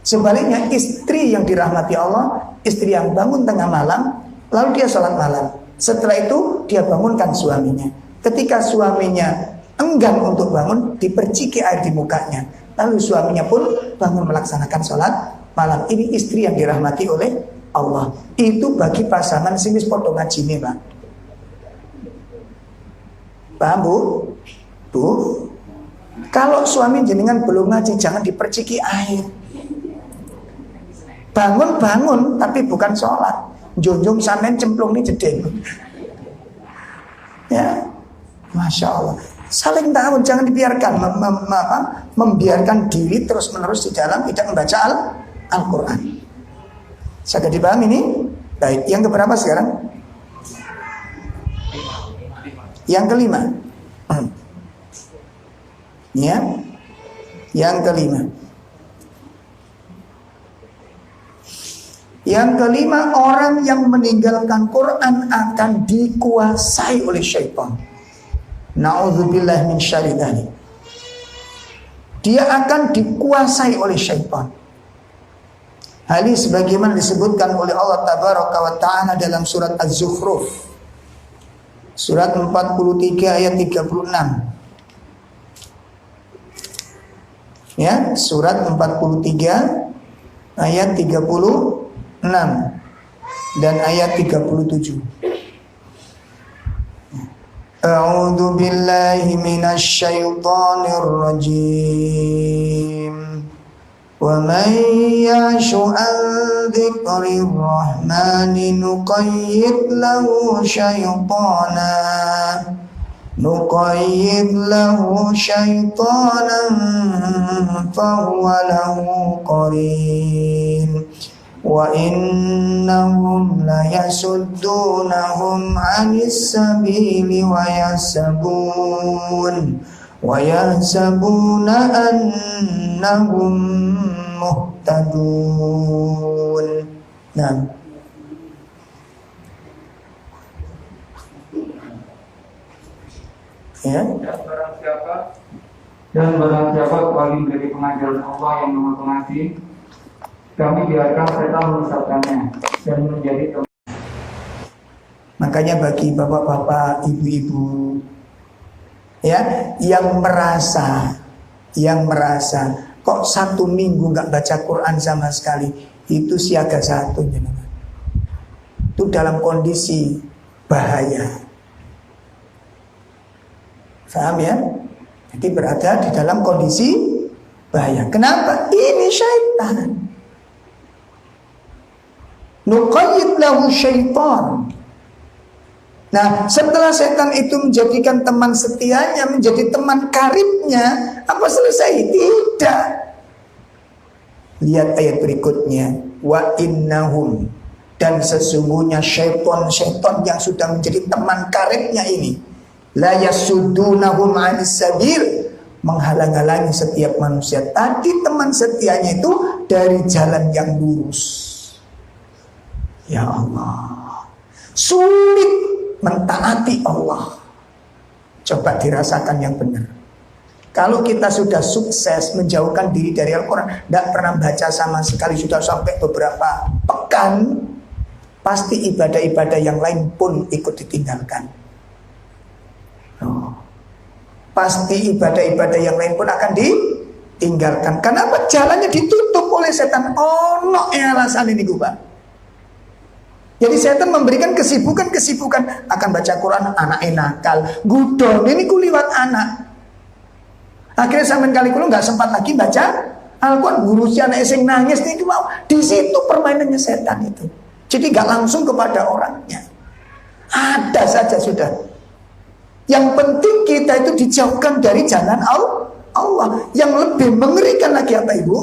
Sebaliknya istri yang dirahmati Allah, istri yang bangun tengah malam, lalu dia sholat malam. Setelah itu dia bangunkan suaminya. Ketika suaminya enggan untuk bangun, diperciki air di mukanya. Lalu suaminya pun bangun melaksanakan sholat malam. Ini istri yang dirahmati oleh Allah. Itu bagi pasangan sing wis padha ngajine, Pak. Paham, Bu? Bu, kalau suami jenengan belum ngaji, jangan diperciki air. Bangun, tapi bukan sholat. Junjung sampean cemplung nih jedeng. Ya, masya Allah. Saling tahu, jangan dibiarkan membiarkan diri terus menerus di dalam tidak membaca Al-Quran. Saya dipahami ini? Baik, yang keberapa sekarang? Yang kelima. Ya, yang kelima. Yang kelima, orang yang meninggalkan Quran akan dikuasai oleh syaitan. Na'udzubillah min syarri dzalik. Dia akan dikuasai oleh syaitan. Hal ini sebagaimana disebutkan oleh Allah Tabaraka wa Ta'ala dalam surat Az-Zukhruf. Surat 43 ayat 36. Ya, surat 43 ayat 36 dan ayat 37. A'udzu billahi minasy syaithanir rajim. Wa man ya'shu an dzikrir rahmani nuqayyid lahu syaitanan fahuwa lahu qarin. Wa innahum la yasuddunahum 'anis sabili wa yahsabuna annahum muhtadun. Nah, ya. Dan barang siapa Dan barang siapa kembali dari pengajaran Allah yang maha pengasih, kami biarkan setan menyesatkannya dan menjadi teman. Makanya bagi bapak-bapak, ibu-ibu, ya, yang merasa kok 1 minggu nggak baca Quran sama sekali, itu siaga 1, jenengan. Itu dalam kondisi bahaya. Paham ya? Jadi berada di dalam kondisi bahaya. Kenapa? Ini syaitan. Nuqayyid lahu syaitan. Nah, setelah setan itu menjadikan teman setianya, menjadi teman karibnya, apa selesai? Tidak. Lihat ayat berikutnya. Wa innahum, dan sesungguhnya syaitan yang sudah menjadi teman karibnya ini, la yasuddunahum 'anis sabil, menghalang-halangi setiap manusia. Tadi teman setianya itu dari jalan yang lurus. Ya Allah, sulit mentaati Allah. Coba dirasakan yang benar. Kalau kita sudah sukses menjauhkan diri dari Al-Quran, tidak pernah baca sama sekali, sudah sampai beberapa pekan, pasti ibadah-ibadah yang lain pun ikut ditinggalkan. Pasti ibadah-ibadah yang lain pun akan ditinggalkan. Kenapa? Jalannya ditutup oleh setan. Ono ya alasan ini gue, Pak. Jadi setan memberikan kesibukan akan baca Quran, anak nakal, gudon, ini kuliwat anak. Akhirnya sampai kali kulo nggak sempat lagi baca Al-Quran, ngurusi anak sing nangis nih mau. Di situ permainannya setan itu. Jadi nggak langsung kepada orangnya. Ada saja sudah. Yang penting kita itu dijauhkan dari jalan Allah. Yang lebih mengerikan lagi apa Ibu?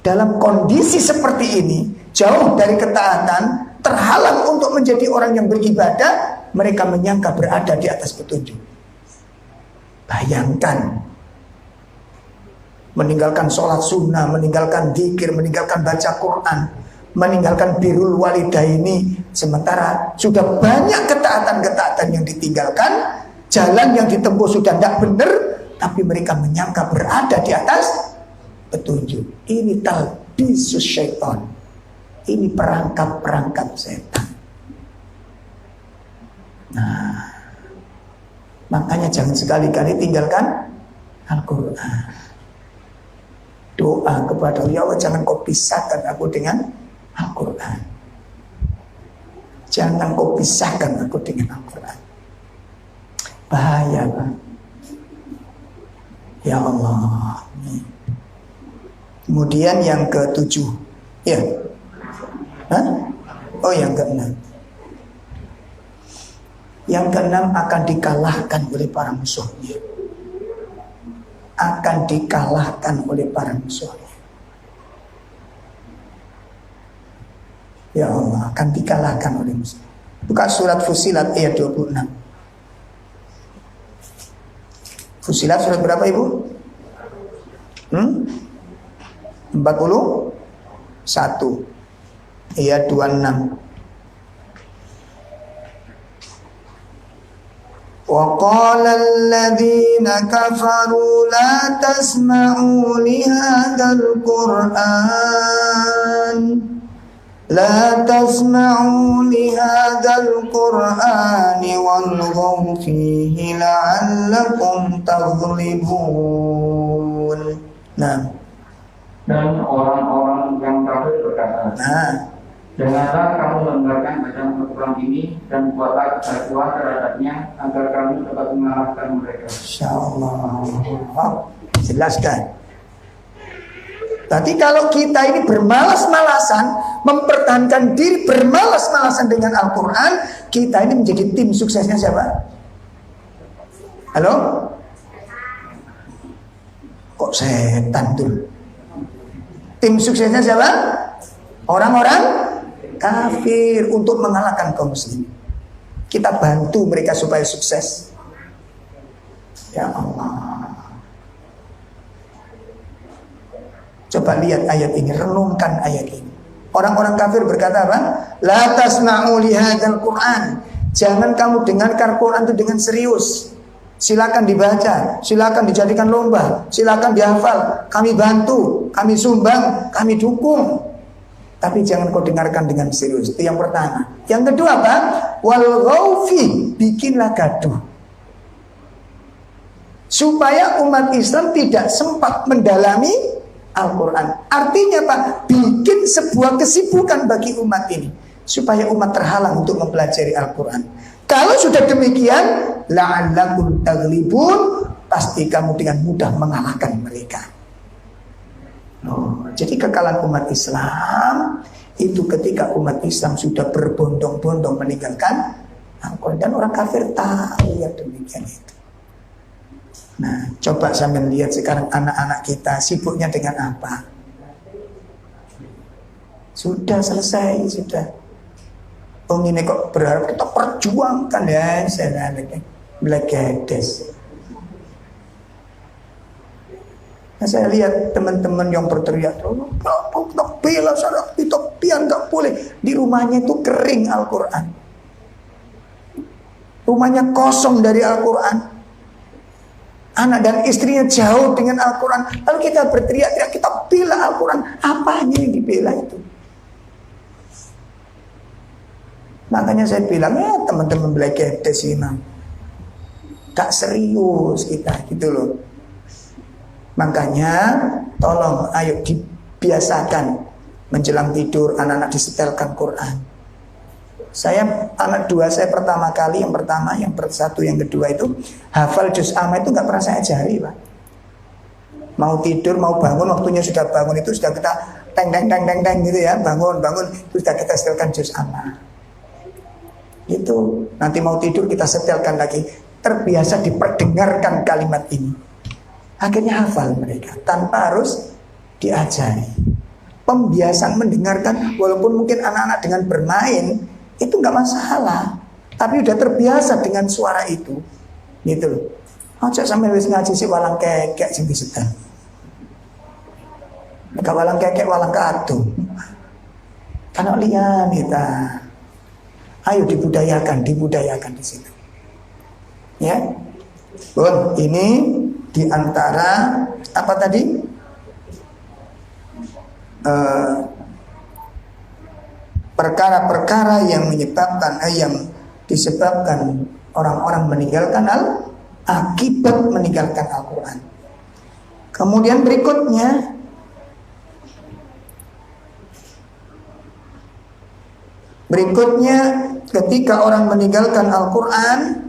Dalam kondisi seperti ini, jauh dari ketaatan, terhalang untuk menjadi orang yang beribadah, mereka menyangka berada di atas petunjuk. Bayangkan, meninggalkan sholat sunnah, meninggalkan dzikir, meninggalkan baca Quran, meninggalkan birrul walidaini, sementara sudah banyak ketaatan-ketaatan yang ditinggalkan, jalan yang ditempuh sudah tidak benar, tapi mereka menyangka berada di atas petunjuk. Ini talbisus syaitan. Ini perangkap-perangkap setan. Nah, makanya jangan sekali-kali tinggalkan Al-Quran. Doa kepada Allah, ya Allah, jangan kau pisahkan aku dengan Al-Quran. Jangan kau pisahkan aku dengan Al-Quran. Bahaya, Pak. Ya Allah. Kemudian yang ke-7. Ya. Hah? Oh, yang ke-6. Yang ke-6 akan dikalahkan oleh para musuhnya. Akan dikalahkan oleh para musuhnya. Ya Allah, akan dikalahkan oleh musuh. Buka surat Fussilat ayat 26. Fussilat surat berapa Ibu? 41 ayat 26. وَقَالَ الَّذِينَ كَفَرُوا لَا تَسْمَعُوا لِهَذَا الْقُرْآنِ لَا تَسْمَعُوا لِهَذَا الْقُرْآنِ وَالْغَوْا فِيهِ لَعَلَّكُمْ تَغْلِبُونَ. Nah. Dan orang-orang yang kafir berkata, janganlah kamu mendengarkan bacaan Al-Quran ini dan buatlah ketakwaan terhadapnya agar kami dapat mengalahkan mereka. Insyaallah. Jelaskan. Tadi kalau kita ini bermalas-malasan, mempertahankan diri bermalas-malasan dengan Al-Quran, kita ini menjadi tim suksesnya siapa? Halo? Kok setan tuh? Tim suksesnya siapa? Orang-orang kafir untuk mengalahkan kaum muslim. Kita bantu mereka supaya sukses. Ya Allah. Coba lihat ayat ini, renungkan ayat ini. Orang-orang kafir berkata apa? La tasma'u lihadzal Qur'an. Jangan kamu dengarkan Quran itu dengan serius. Silakan dibaca, silakan dijadikan lomba, silakan dihafal. Kami bantu, kami sumbang, kami dukung. Tapi jangan kau dengarkan dengan serius. Itu yang pertama. Yang kedua apa? Wal ghaufi, bikinlah gaduh. Supaya umat Islam tidak sempat mendalami Al-Quran. Artinya apa? Bikin sebuah kesibukan bagi umat ini, supaya umat terhalang untuk mempelajari Al-Quran. Kalau sudah demikian, la'allakum taghlibun, pasti kamu dengan mudah mengalahkan mereka. Jadi kekalahan umat Islam itu ketika umat Islam sudah berbondong-bondong meninggalkan Al-Quran. Dan orang kafir tahu yang demikian itu. Nah, coba sambil lihat sekarang anak-anak kita sibuknya dengan apa? Sudah selesai, sudah. Oh ini kok berharap kita perjuangkan ya, saya Black Hades. Nah, saya lihat teman-teman yang berteriak, kita bela sana, kita pian nggak boleh. Di rumahnya itu kering Al-Quran, rumahnya kosong dari Al-Quran, anak dan istrinya jauh dengan Al-Quran. Lalu kita berteriak-teriak, kita bela Al-Quran. Apanya yang dibela itu? Makanya saya bilang, ya teman-teman Black Hades ini gak serius kita gitu loh. Makanya tolong ayo dibiasakan menjelang tidur anak-anak disetelkan Quran. Saya anak dua saya pertama kali, yang pertama, yang satu, yang kedua itu hafal juz amma itu gak pernah saya ajari, Pak. Mau tidur, mau bangun, waktunya sudah bangun itu sudah kita teng gitu ya, bangun itu sudah kita setelkan juz amma. Itu nanti mau tidur kita setelkan lagi. Terbiasa diperdengarkan kalimat ini, akhirnya hafal mereka tanpa harus diajari. Pembiasaan mendengarkan, walaupun mungkin anak-anak dengan bermain itu nggak masalah, tapi udah terbiasa dengan suara itu, gitu loh. Aja sampai wis ngaji si walang kekek sing disetel. Nek walang kekek walang kadung. Kan liyan kita. Ayo dibudayakan di situ. Ya. Bon, ini diantara apa tadi? Perkara-perkara yang menyebabkan yang disebabkan orang-orang meninggalkan akibat meninggalkan Al-Quran. Kemudian berikutnya ketika orang meninggalkan Al-Quran,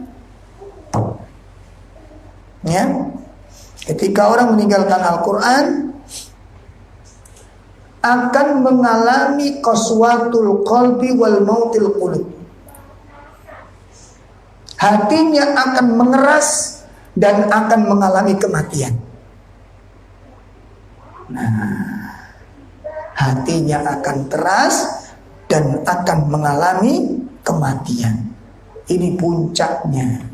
ya, ketika orang meninggalkan Al-Quran akan mengalami qaswatul qalbi wal mautil qulub. Hatinya akan mengeras dan akan mengalami kematian. Nah, hatinya akan keras dan akan mengalami kematian. Ini puncaknya.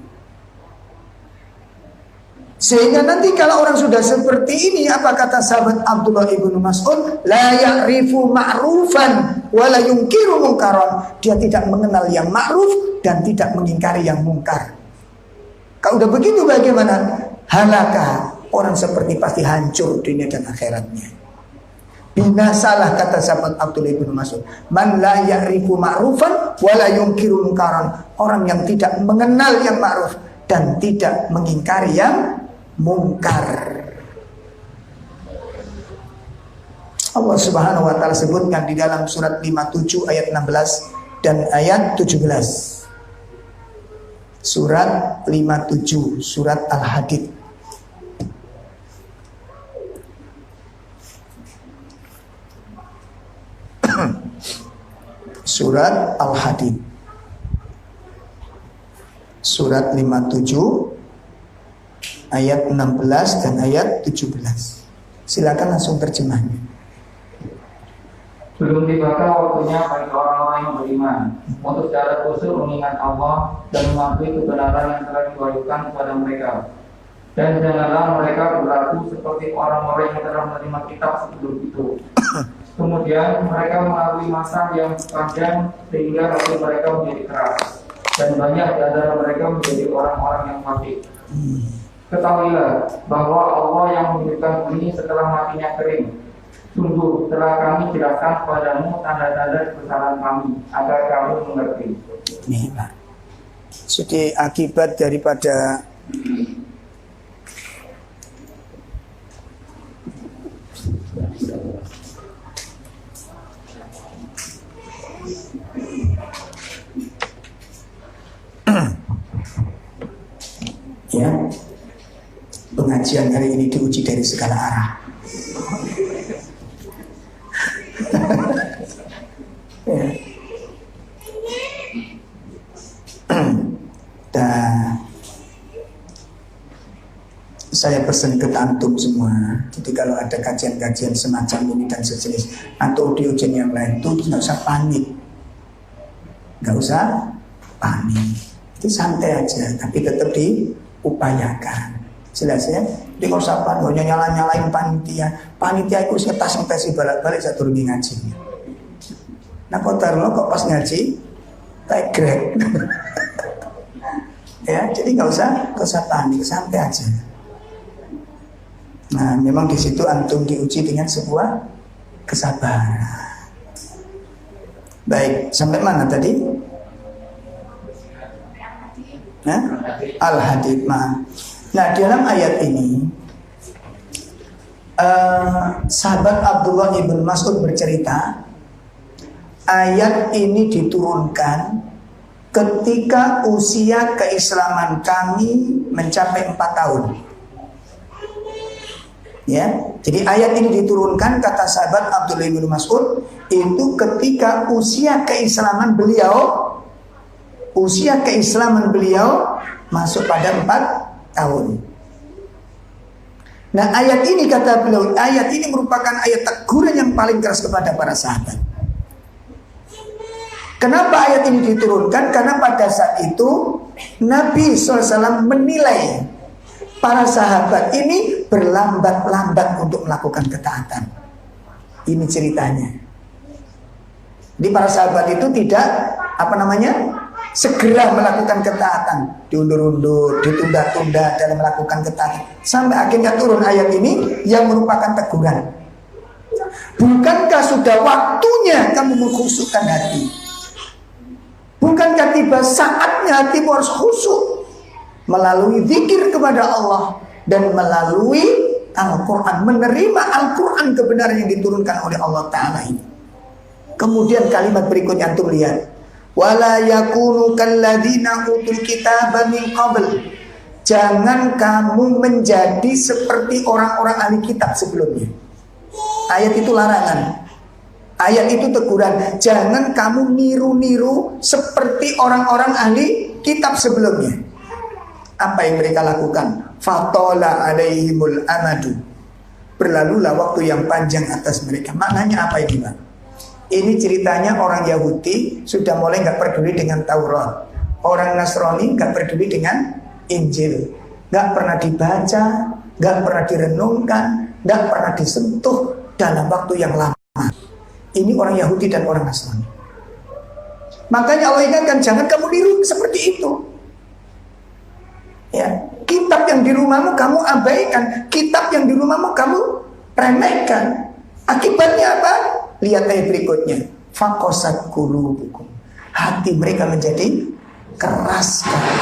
Sehingga nanti kalau orang sudah seperti ini, apa kata sahabat Abdullah ibnu Mas'ud? La ya'rifu ma'rufan wa la yunkiru munkaran. Dia tidak mengenal yang ma'ruf dan tidak mengingkari yang mungkar. Kalau udah begitu bagaimana? Halaka. Orang seperti pasti hancur dunia dan akhiratnya. Binasalah, kata sahabat Abdullah ibnu Mas'ud. Man la ya'rifu ma'rufan wa la yunkiru munkaran. Orang yang tidak mengenal yang ma'ruf dan tidak mengingkari yang mungkar. Allah Subhanahu wa taala sebutkan di dalam surat 57 ayat 16 dan ayat 17. Surat 57, surat Al-Hadid. Surat Al-Hadid, surat 57 ayat 16 dan ayat 17. Silakan langsung terjemahnya. Belum tibakah waktunya bagi orang-orang yang beriman untuk secara khusus mengingat Allah dan mengakui kebenaran yang telah diwahyukan kepada mereka. Dan janganlah mereka berlaku seperti orang-orang yang telah menerima kitab sebelum itu. Kemudian mereka melalui masa yang panjang sehingga hati mereka menjadi keras, dan banyak di antara mereka menjadi orang-orang yang fasik. Ketahuilah bahwa Allah yang menghidupkan bumi setelah matinya kering. Sungguh telah kami jelaskan kepadamu tanda-tanda kebesaran kami agar kamu mengerti. Nih Pak, jadi akibat daripada ya, pengajian hari ini diuji dari segala arah. Ya. Dan saya pesan ke antum semua. Jadi kalau ada kajian-kajian semacam ini dan sejenis atau ujian yang lain itu nggak usah panik, nggak usah panik. Itu santai aja, tapi tetap diupayakan. Jelas ya? Jadi nggak usah panik, nggak nyalain panitia. Panitia itu saya tas-tasi balik-balik saya turun ngaji. Nah kok taruh kok pas ngaji tegrek. Ya, jadi nggak usah panik, santai aja. Nah, memang di situ antum diuji dengan sebuah kesabaran. Baik, sampai mana tadi? Nah, Al-Hadid. Nah, dalam ayat ini sahabat Abdullah ibn Mas'ud bercerita, ayat ini diturunkan ketika usia keislaman kami mencapai 4 tahun. Ya, jadi ayat ini diturunkan, kata sahabat Abdullah bin Mas'ud, itu ketika usia keislaman beliau masuk pada 4 tahun. Nah, ayat ini kata beliau, ayat ini merupakan ayat teguran yang paling keras kepada para sahabat. Kenapa ayat ini diturunkan? Karena pada saat itu Nabi SAW menilai para sahabat ini berlambat-lambat untuk melakukan ketaatan. Ini ceritanya. Jadi para sahabat itu tidak segera melakukan ketaatan, diundur-undur, ditunda-tunda dalam melakukan ketaatan, sampai akhirnya turun ayat ini yang merupakan teguran. Bukankah sudah waktunya kamu mengkhusukkan hati? Bukankah tiba saatnya hatimu harus khusyuk melalui zikir kepada Allah dan melalui Al-Quran, menerima Al-Quran kebenaran yang diturunkan oleh Allah Ta'ala ini. Kemudian kalimat berikutnya antum lihat, wala yakunu kalladzina utul kitaba min qabl. Jangan kamu menjadi seperti orang-orang ahli kitab sebelumnya. Ayat itu larangan. Ayat itu teguran, jangan kamu niru-niru seperti orang-orang ahli kitab sebelumnya. Apa yang mereka lakukan? Fatola alaihimul amadu. Berlalulah waktu yang panjang atas mereka. Maknanya apa ini, Pak? Ini ceritanya orang Yahudi sudah mulai gak peduli dengan Taurat. Orang Nasrani gak peduli dengan Injil. Gak pernah dibaca, gak pernah direnungkan, gak pernah disentuh dalam waktu yang lama. Ini orang Yahudi dan orang Nasrani. Makanya Allah ingatkan, jangan kamu niru seperti itu. Ya, kitab yang di rumahmu kamu abaikan, kitab yang di rumahmu kamu remehkan. Akibatnya apa? Lihat ayat berikutnya. Faqasat qulubukum. Hati mereka menjadi keras sekali.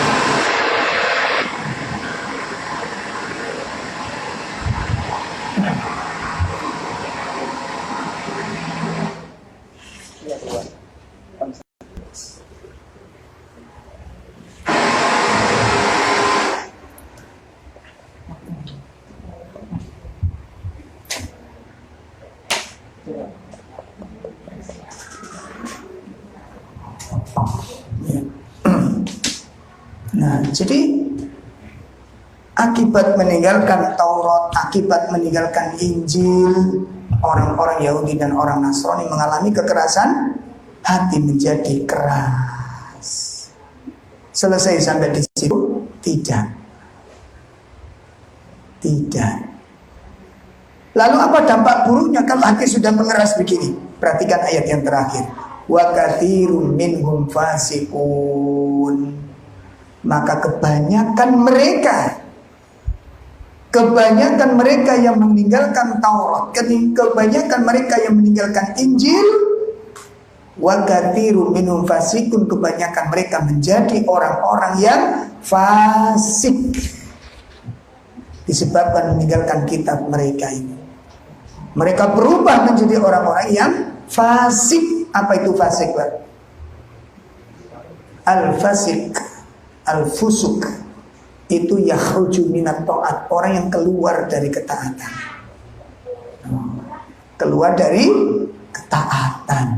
Nah, jadi akibat meninggalkan Taurat, akibat meninggalkan Injil, orang-orang Yahudi dan orang Nasrani mengalami kekerasan hati, menjadi keras. Selesai sampai di situ? Tidak. Lalu apa dampak buruknya kalau hati sudah mengeras begini? Perhatikan ayat yang terakhir. Wa katsirun minhum fasiqun. Maka kebanyakan mereka yang meninggalkan Taurat, kebanyakan mereka yang meninggalkan Injil, wa katsirun minhum fasikun, kebanyakan mereka menjadi orang-orang yang fasik disebabkan meninggalkan kitab mereka ini. Mereka berubah menjadi orang-orang yang fasik. Apa itu fasik, Pak? Al-fasik, al-fusuk itu yakhruju minat ta'at, orang yang keluar dari ketaatan. Keluar dari ketaatan.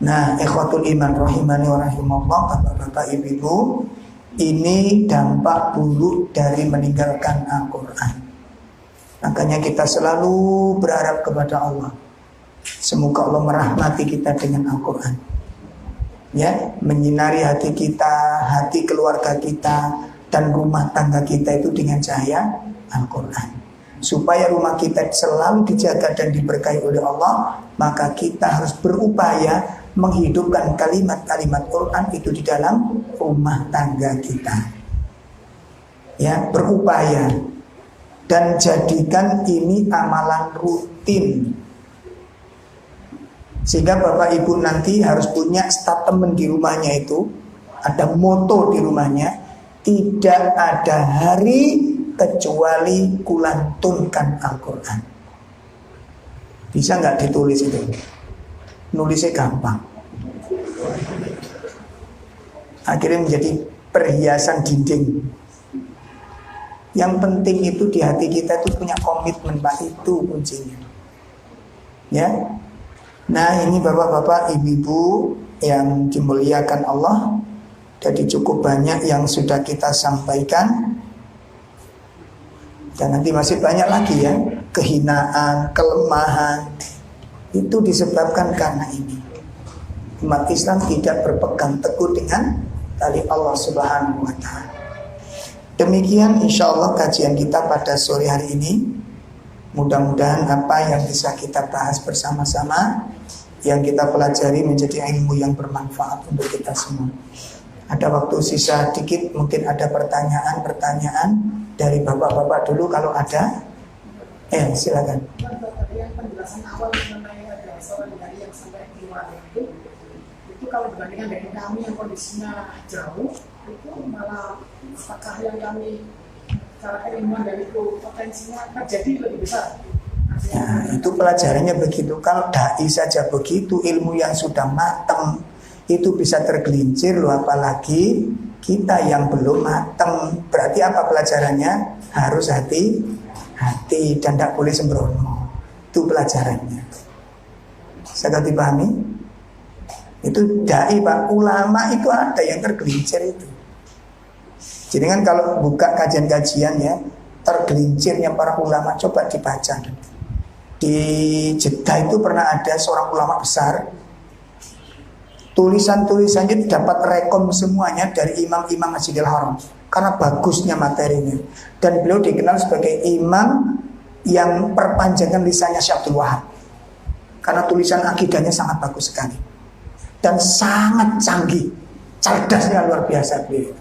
Nah, ikhwatul iman rahimani wa rahimallah, Bapak-bapak Ibu, ini dampak buruk dari meninggalkan Al-Quran. Makanya kita selalu berharap kepada Allah, semoga Allah merahmati kita dengan Al-Quran, ya, menyinari hati kita, hati keluarga kita, dan rumah tangga kita itu dengan cahaya Al-Quran. Supaya rumah kita selalu dijaga dan diberkahi oleh Allah, maka kita harus berupaya menghidupkan kalimat-kalimat Quran itu di dalam rumah tangga kita. Ya, berupaya dan jadikan ini amalan rutin. Sehingga Bapak Ibu nanti harus punya statement di rumahnya itu, ada moto di rumahnya, tidak ada hari kecuali kulantunkan Al-Quran. Bisa nggak ditulis itu? Nulisnya gampang. Akhirnya menjadi perhiasan dinding. Yang penting itu di hati kita itu punya komitmen, Pak, itu kuncinya. Ya. Nah, ini Bapak-bapak, Ibu-ibu yang dimuliakan Allah. Jadi cukup banyak yang sudah kita sampaikan. Dan nanti masih banyak lagi ya, kehinaan, kelemahan. Itu disebabkan karena ini. Umat Islam tidak berpegang teguh dengan tali Allah Subhanahu wa ta'ala. Demikian insya Allah kajian kita pada sore hari ini. Mudah-mudahan apa yang bisa kita bahas bersama-sama, yang kita pelajari menjadi ilmu yang bermanfaat untuk kita semua. Ada waktu sisa dikit, mungkin ada pertanyaan-pertanyaan dari bapak-bapak dulu kalau ada. Silakan. Yang penjelasan awal mengenai ada seorang dari yang sampai keluar itu kalau dibandingkan dengan kami yang kondisinya jauh, itu malah apakah yang kami cara keilmuan dari itu potensinya terjadi lebih besar? Nah, itu pelajarannya begitu. Kalau dai saja begitu, ilmu yang sudah matang itu bisa tergelincir loh, apalagi kita yang belum matang. Berarti apa pelajarannya? Harus hati-hati dan tidak boleh sembrono. Itu pelajarannya. Saya dipahami? Itu dai, Pak. Ulama itu ada yang tergelincir itu. Jadi kan kalau buka kajian-kajian ya, tergelincirnya para ulama, coba dibaca. Di Jeddah itu pernah ada seorang ulama besar, tulisan-tulisannya dapat rekom semuanya dari imam-imam Masjidil Haram karena bagusnya materinya. Dan beliau dikenal sebagai imam yang perpanjangan lisannya Syekh Abdul Wahab karena tulisan akidahnya sangat bagus sekali dan sangat canggih, cerdasnya luar biasa beliau.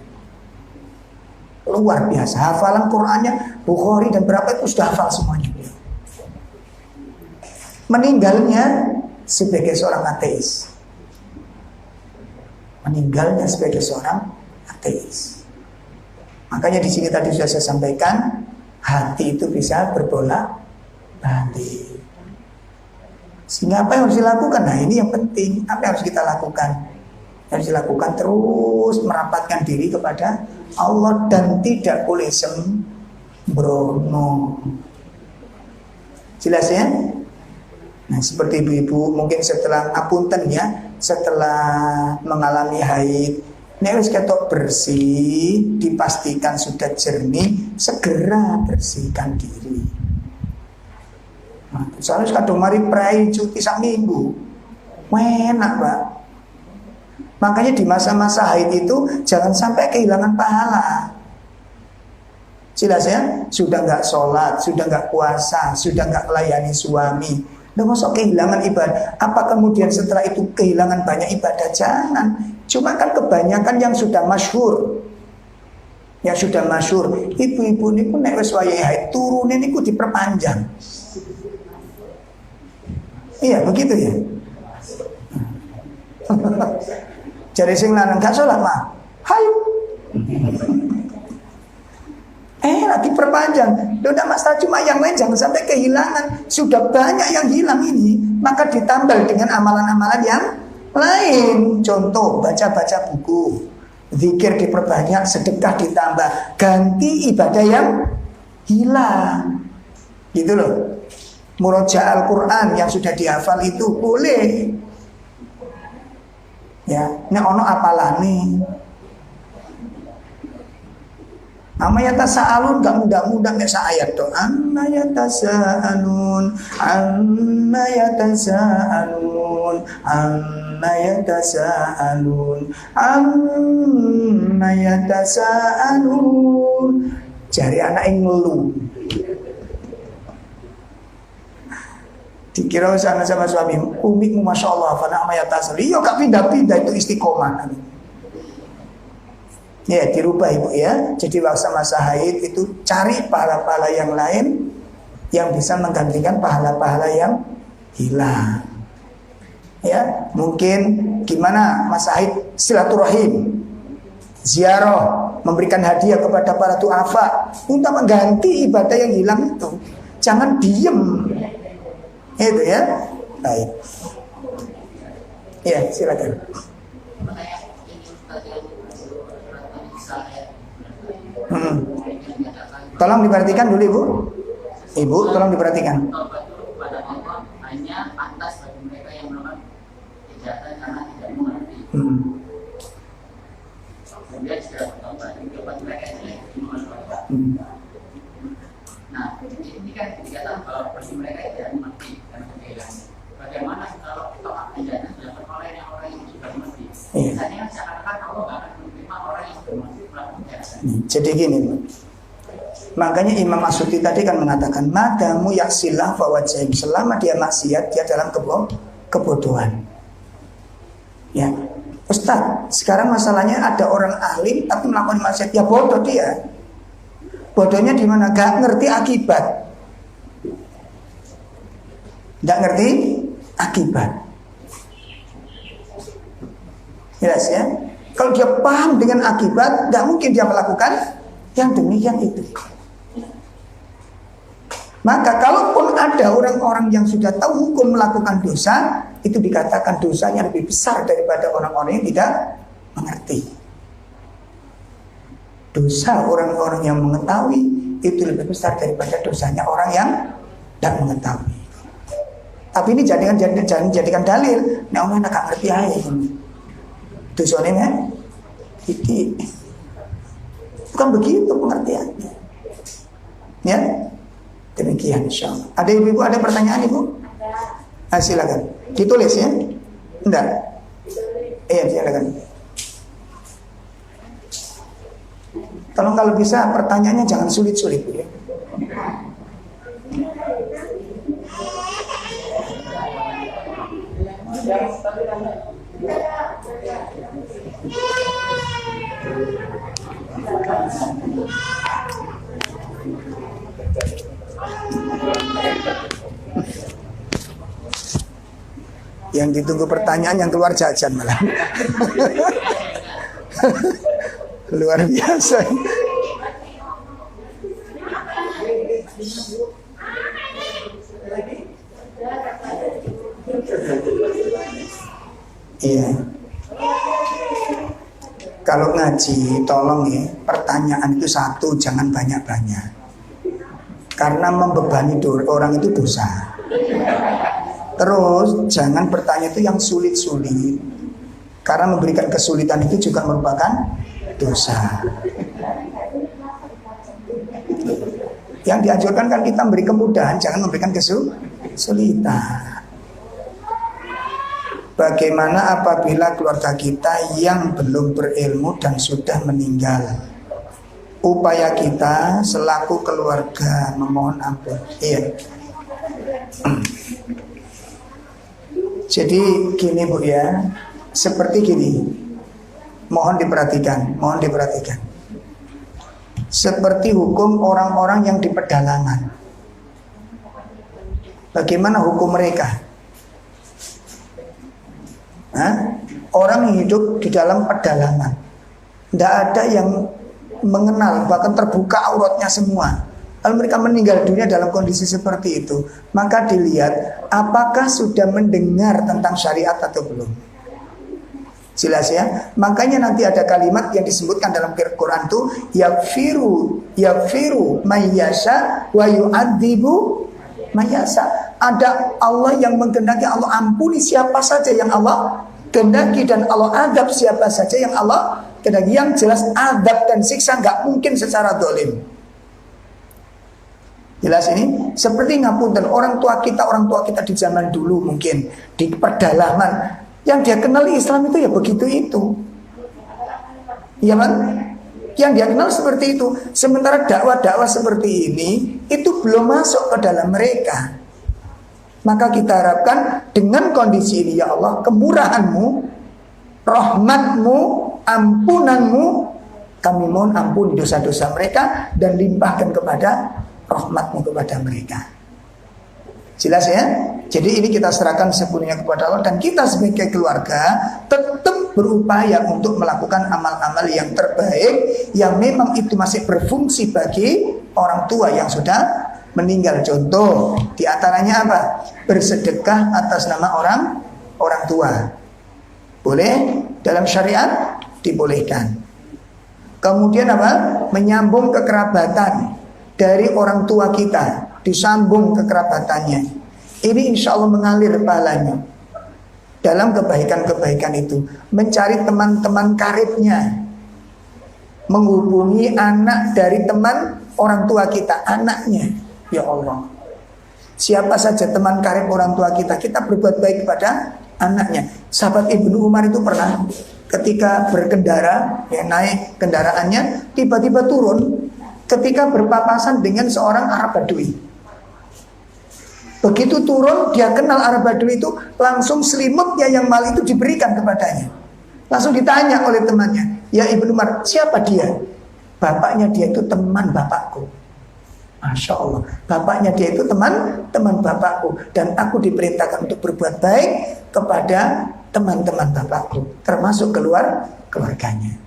Luar biasa, hafalan Qur'annya Bukhari dan berapa itu sudah hafal semuanya. Meninggalnya sebagai seorang ateis. Meninggalnya sebagai seorang ateis. Makanya di sini tadi sudah saya sampaikan, hati itu bisa berbolak-balik. Sehingga apa yang harus dilakukan? Nah, ini yang penting. Apa yang harus kita lakukan? Harus dilakukan terus merapatkan diri kepada Allah dan tidak boleh sembrono. Jelas ya? Nah, seperti ibu-ibu mungkin setelah apunten ya, setelah mengalami haid, nek wis ketok bersih, dipastikan sudah jernih, segera bersihkan diri. Nah, soalnya kadang mari prai cuti sak minggu, enak, Pak. Makanya di masa-masa haid itu jangan sampai kehilangan pahala. Jelas ya? Sudah nggak sholat, sudah nggak puasa, sudah nggak melayani suami, Loh, masuk kehilangan ibadah. Apa kemudian setelah itu kehilangan banyak ibadah? Jangan. Cuma kan kebanyakan yang sudah masyhur. Yang sudah masyhur, ibu-ibu niku nek wis wayahe haid turune niku diperpanjang. Iya, begitu ya. Jadi sing lanang gak sholat mah. Hayu. Nanti perpanjang. Udah masalah, cuma yang lain jangan sampai kehilangan. Sudah banyak yang hilang ini, maka ditambal dengan amalan-amalan yang lain. Contoh, baca-baca buku, zikir diperbanyak, sedekah ditambah, ganti ibadah yang hilang. Gitu loh. Murojaah Al-Quran yang sudah dihafal itu boleh. Ya, nek ono apalane. Amma yatasaalun gak mudah-mudah nek sak ayat to. Amma yatasaalun, amma yatasaalun, amma yatasaalun, amma yatasaalun. Jari anak yang ngeluh. Dikira sana sama suami, umikmu masya Allah, fana amma yatasaalun. Iya gak pindah-pindah, itu istiqomah. Ya dirubah ibu ya. Jadi waktu masa haid itu cari pahala-pahala yang lain yang bisa menggantikan pahala-pahala yang hilang. Ya mungkin gimana masa haid, silaturahim, ziarah, memberikan hadiah kepada para duafa untuk mengganti ibadah yang hilang itu. Jangan diem. Itu ya. Baik. Ya silakan. Tolong diperhatikan dulu ibu. Ibu tolong diperhatikan. Hanya pantas bagi mereka yang melakukan kejahatan karena tidak mengerti. Kemudian sudah bertobat, bertobat mereka yang mengerti. Nah, ini kan dikatakan bahwa bagi mereka tidak mengerti dan kehilangan. Bagaimana kalau tobat kejahatan dilakukan oleh orang yang sudah mengerti? Misalnya seakan-akan Allah akan menerima orang yang sudah mengerti melakukan kejahatan. Jadi gini, makanya Imam Asy'uti tadi kan mengatakan madamu yaksillah fawajahim, selama dia maksiat dia dalam kebodohan. Ya, Ustaz, sekarang masalahnya ada orang alim tapi melakukan maksiat, ya bodoh dia. Bodohnya di mana? Gak ngerti akibat. Gak ngerti akibat. Jelas ya? Kalau dia paham dengan akibat, gak mungkin dia melakukan yang demikian itu. Maka kalaupun ada orang-orang yang sudah tahu hukum melakukan dosa, itu dikatakan dosanya lebih besar daripada orang-orang yang tidak mengerti. Dosa orang-orang yang mengetahui itu lebih besar daripada dosanya orang yang tidak mengetahui. Tapi ini jadikan dalil. Nah, orang nak ngerti aja. Dosanya kan? Bukan begitu pengertiannya. Ya, demikian insyaallah. Ada ibu-ibu ada pertanyaan ibu? Silakan. Ditulis ya. Enggak. Iya silakan. Tolong kalau bisa pertanyaannya jangan sulit-sulit ya. Yang ditunggu pertanyaan yang keluar jajan malah. Luar biasa. Iya. Kalau ngaji tolong ya, pertanyaan itu satu, jangan banyak-banyak. Karena membebani orang itu dosa. Terus jangan bertanya itu yang sulit-sulit. Karena memberikan kesulitan itu juga merupakan dosa. Yang dianjurkan kan kita memberi kemudahan, jangan memberikan kesulitan. Bagaimana apabila keluarga kita yang belum berilmu dan sudah meninggal? Upaya kita selaku keluarga memohon ampun. Iya. Jadi gini Bu ya, seperti gini. Mohon diperhatikan. Seperti hukum orang-orang yang di pedalaman. Bagaimana hukum mereka? Orang yang hidup di dalam pedalaman, tidak ada yang mengenal, bahkan terbuka auratnya semua. Lalu mereka meninggal dunia dalam kondisi seperti itu, maka dilihat apakah sudah mendengar tentang syariat atau belum. Jelas ya. Makanya nanti ada kalimat yang disebutkan dalam Quran itu yaghfiru mayyasha wa yu'adzibu mayyasha. Ada Allah yang menghendaki, Allah ampuni siapa saja yang Allah kehendaki, dan Allah adab siapa saja yang Allah kehendaki. Yang jelas adab dan siksa nggak mungkin secara dolim. Jelas ini? Seperti ngapunten, orang tua kita di zaman dulu mungkin di pedalaman, yang dia kenali Islam itu ya begitu itu. Iya kan? Yang dia kenal seperti itu. Sementara dakwah-dakwah seperti ini itu belum masuk ke dalam mereka. Maka kita harapkan dengan kondisi ini, ya Allah, kemurahan-Mu, rahmat-Mu, ampunanmu, kami mohon ampuni dosa-dosa mereka dan limpahkan kepada rahmat-Mu kepada mereka. Jelas ya? Jadi ini kita serahkan sepenuhnya kepada Allah, dan kita sebagai keluarga tetap berupaya untuk melakukan amal-amal yang terbaik yang memang itu masih berfungsi bagi orang tua yang sudah meninggal. Contoh di antaranya apa? Bersedekah atas nama orang tua. Boleh, dalam syariat dibolehkan. Kemudian apa? Menyambung kekerabatan dari orang tua kita, disambung kekerabatannya. Ini insya Allah mengalir pahalanya dalam kebaikan-kebaikan itu. Mencari teman-teman karibnya, menghubungi anak dari teman orang tua kita, anaknya. Ya Allah, siapa saja teman karib orang tua kita, kita berbuat baik kepada anaknya. Sahabat Ibnu Umar itu pernah ketika berkendara, ya, naik kendaraannya, tiba-tiba turun ketika berpapasan dengan seorang Arab Badui. Begitu turun, dia kenal Arab Badui itu, langsung selimutnya yang mal itu diberikan kepadanya. Langsung ditanya oleh temannya, ya Ibnu Umar, siapa dia? Bapaknya dia itu teman bapakku. Masya Allah, bapaknya dia itu teman bapakku, dan aku diperintahkan untuk berbuat baik kepada teman-teman bapakku, termasuk keluarganya.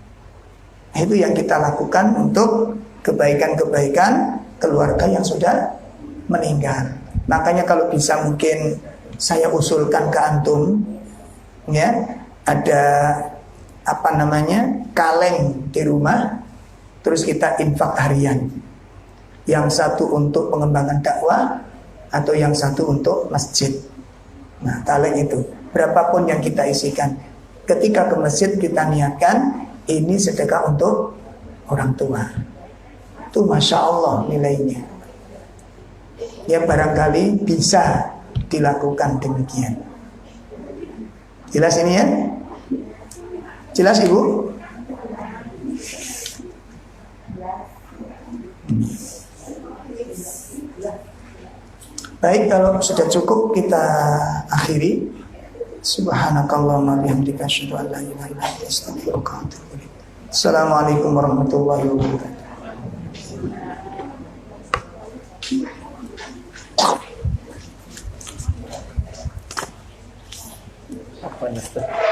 Itu yang kita lakukan untuk kebaikan-kebaikan keluarga yang sudah meninggal. Makanya kalau bisa mungkin saya usulkan ke antum, ya, ada kaleng di rumah, terus kita infak harian. Yang satu untuk pengembangan dakwah, atau yang satu untuk masjid. Nah, kaleng itu berapapun yang kita isikan, ketika ke masjid kita niatkan ini sedekah untuk orang tua. Itu Masya Allah nilainya. Ya, barangkali bisa dilakukan demikian. Jelas ini ya? Jelas Ibu? Baik, kalau sudah cukup kita akhiri. Subhanakallahumma bihamdika asyhadu an la ilaha illa anta astaghfiruka wa atubu ilaik. Assalamualaikum warahmatullahi wabarakatuh. Apa nih?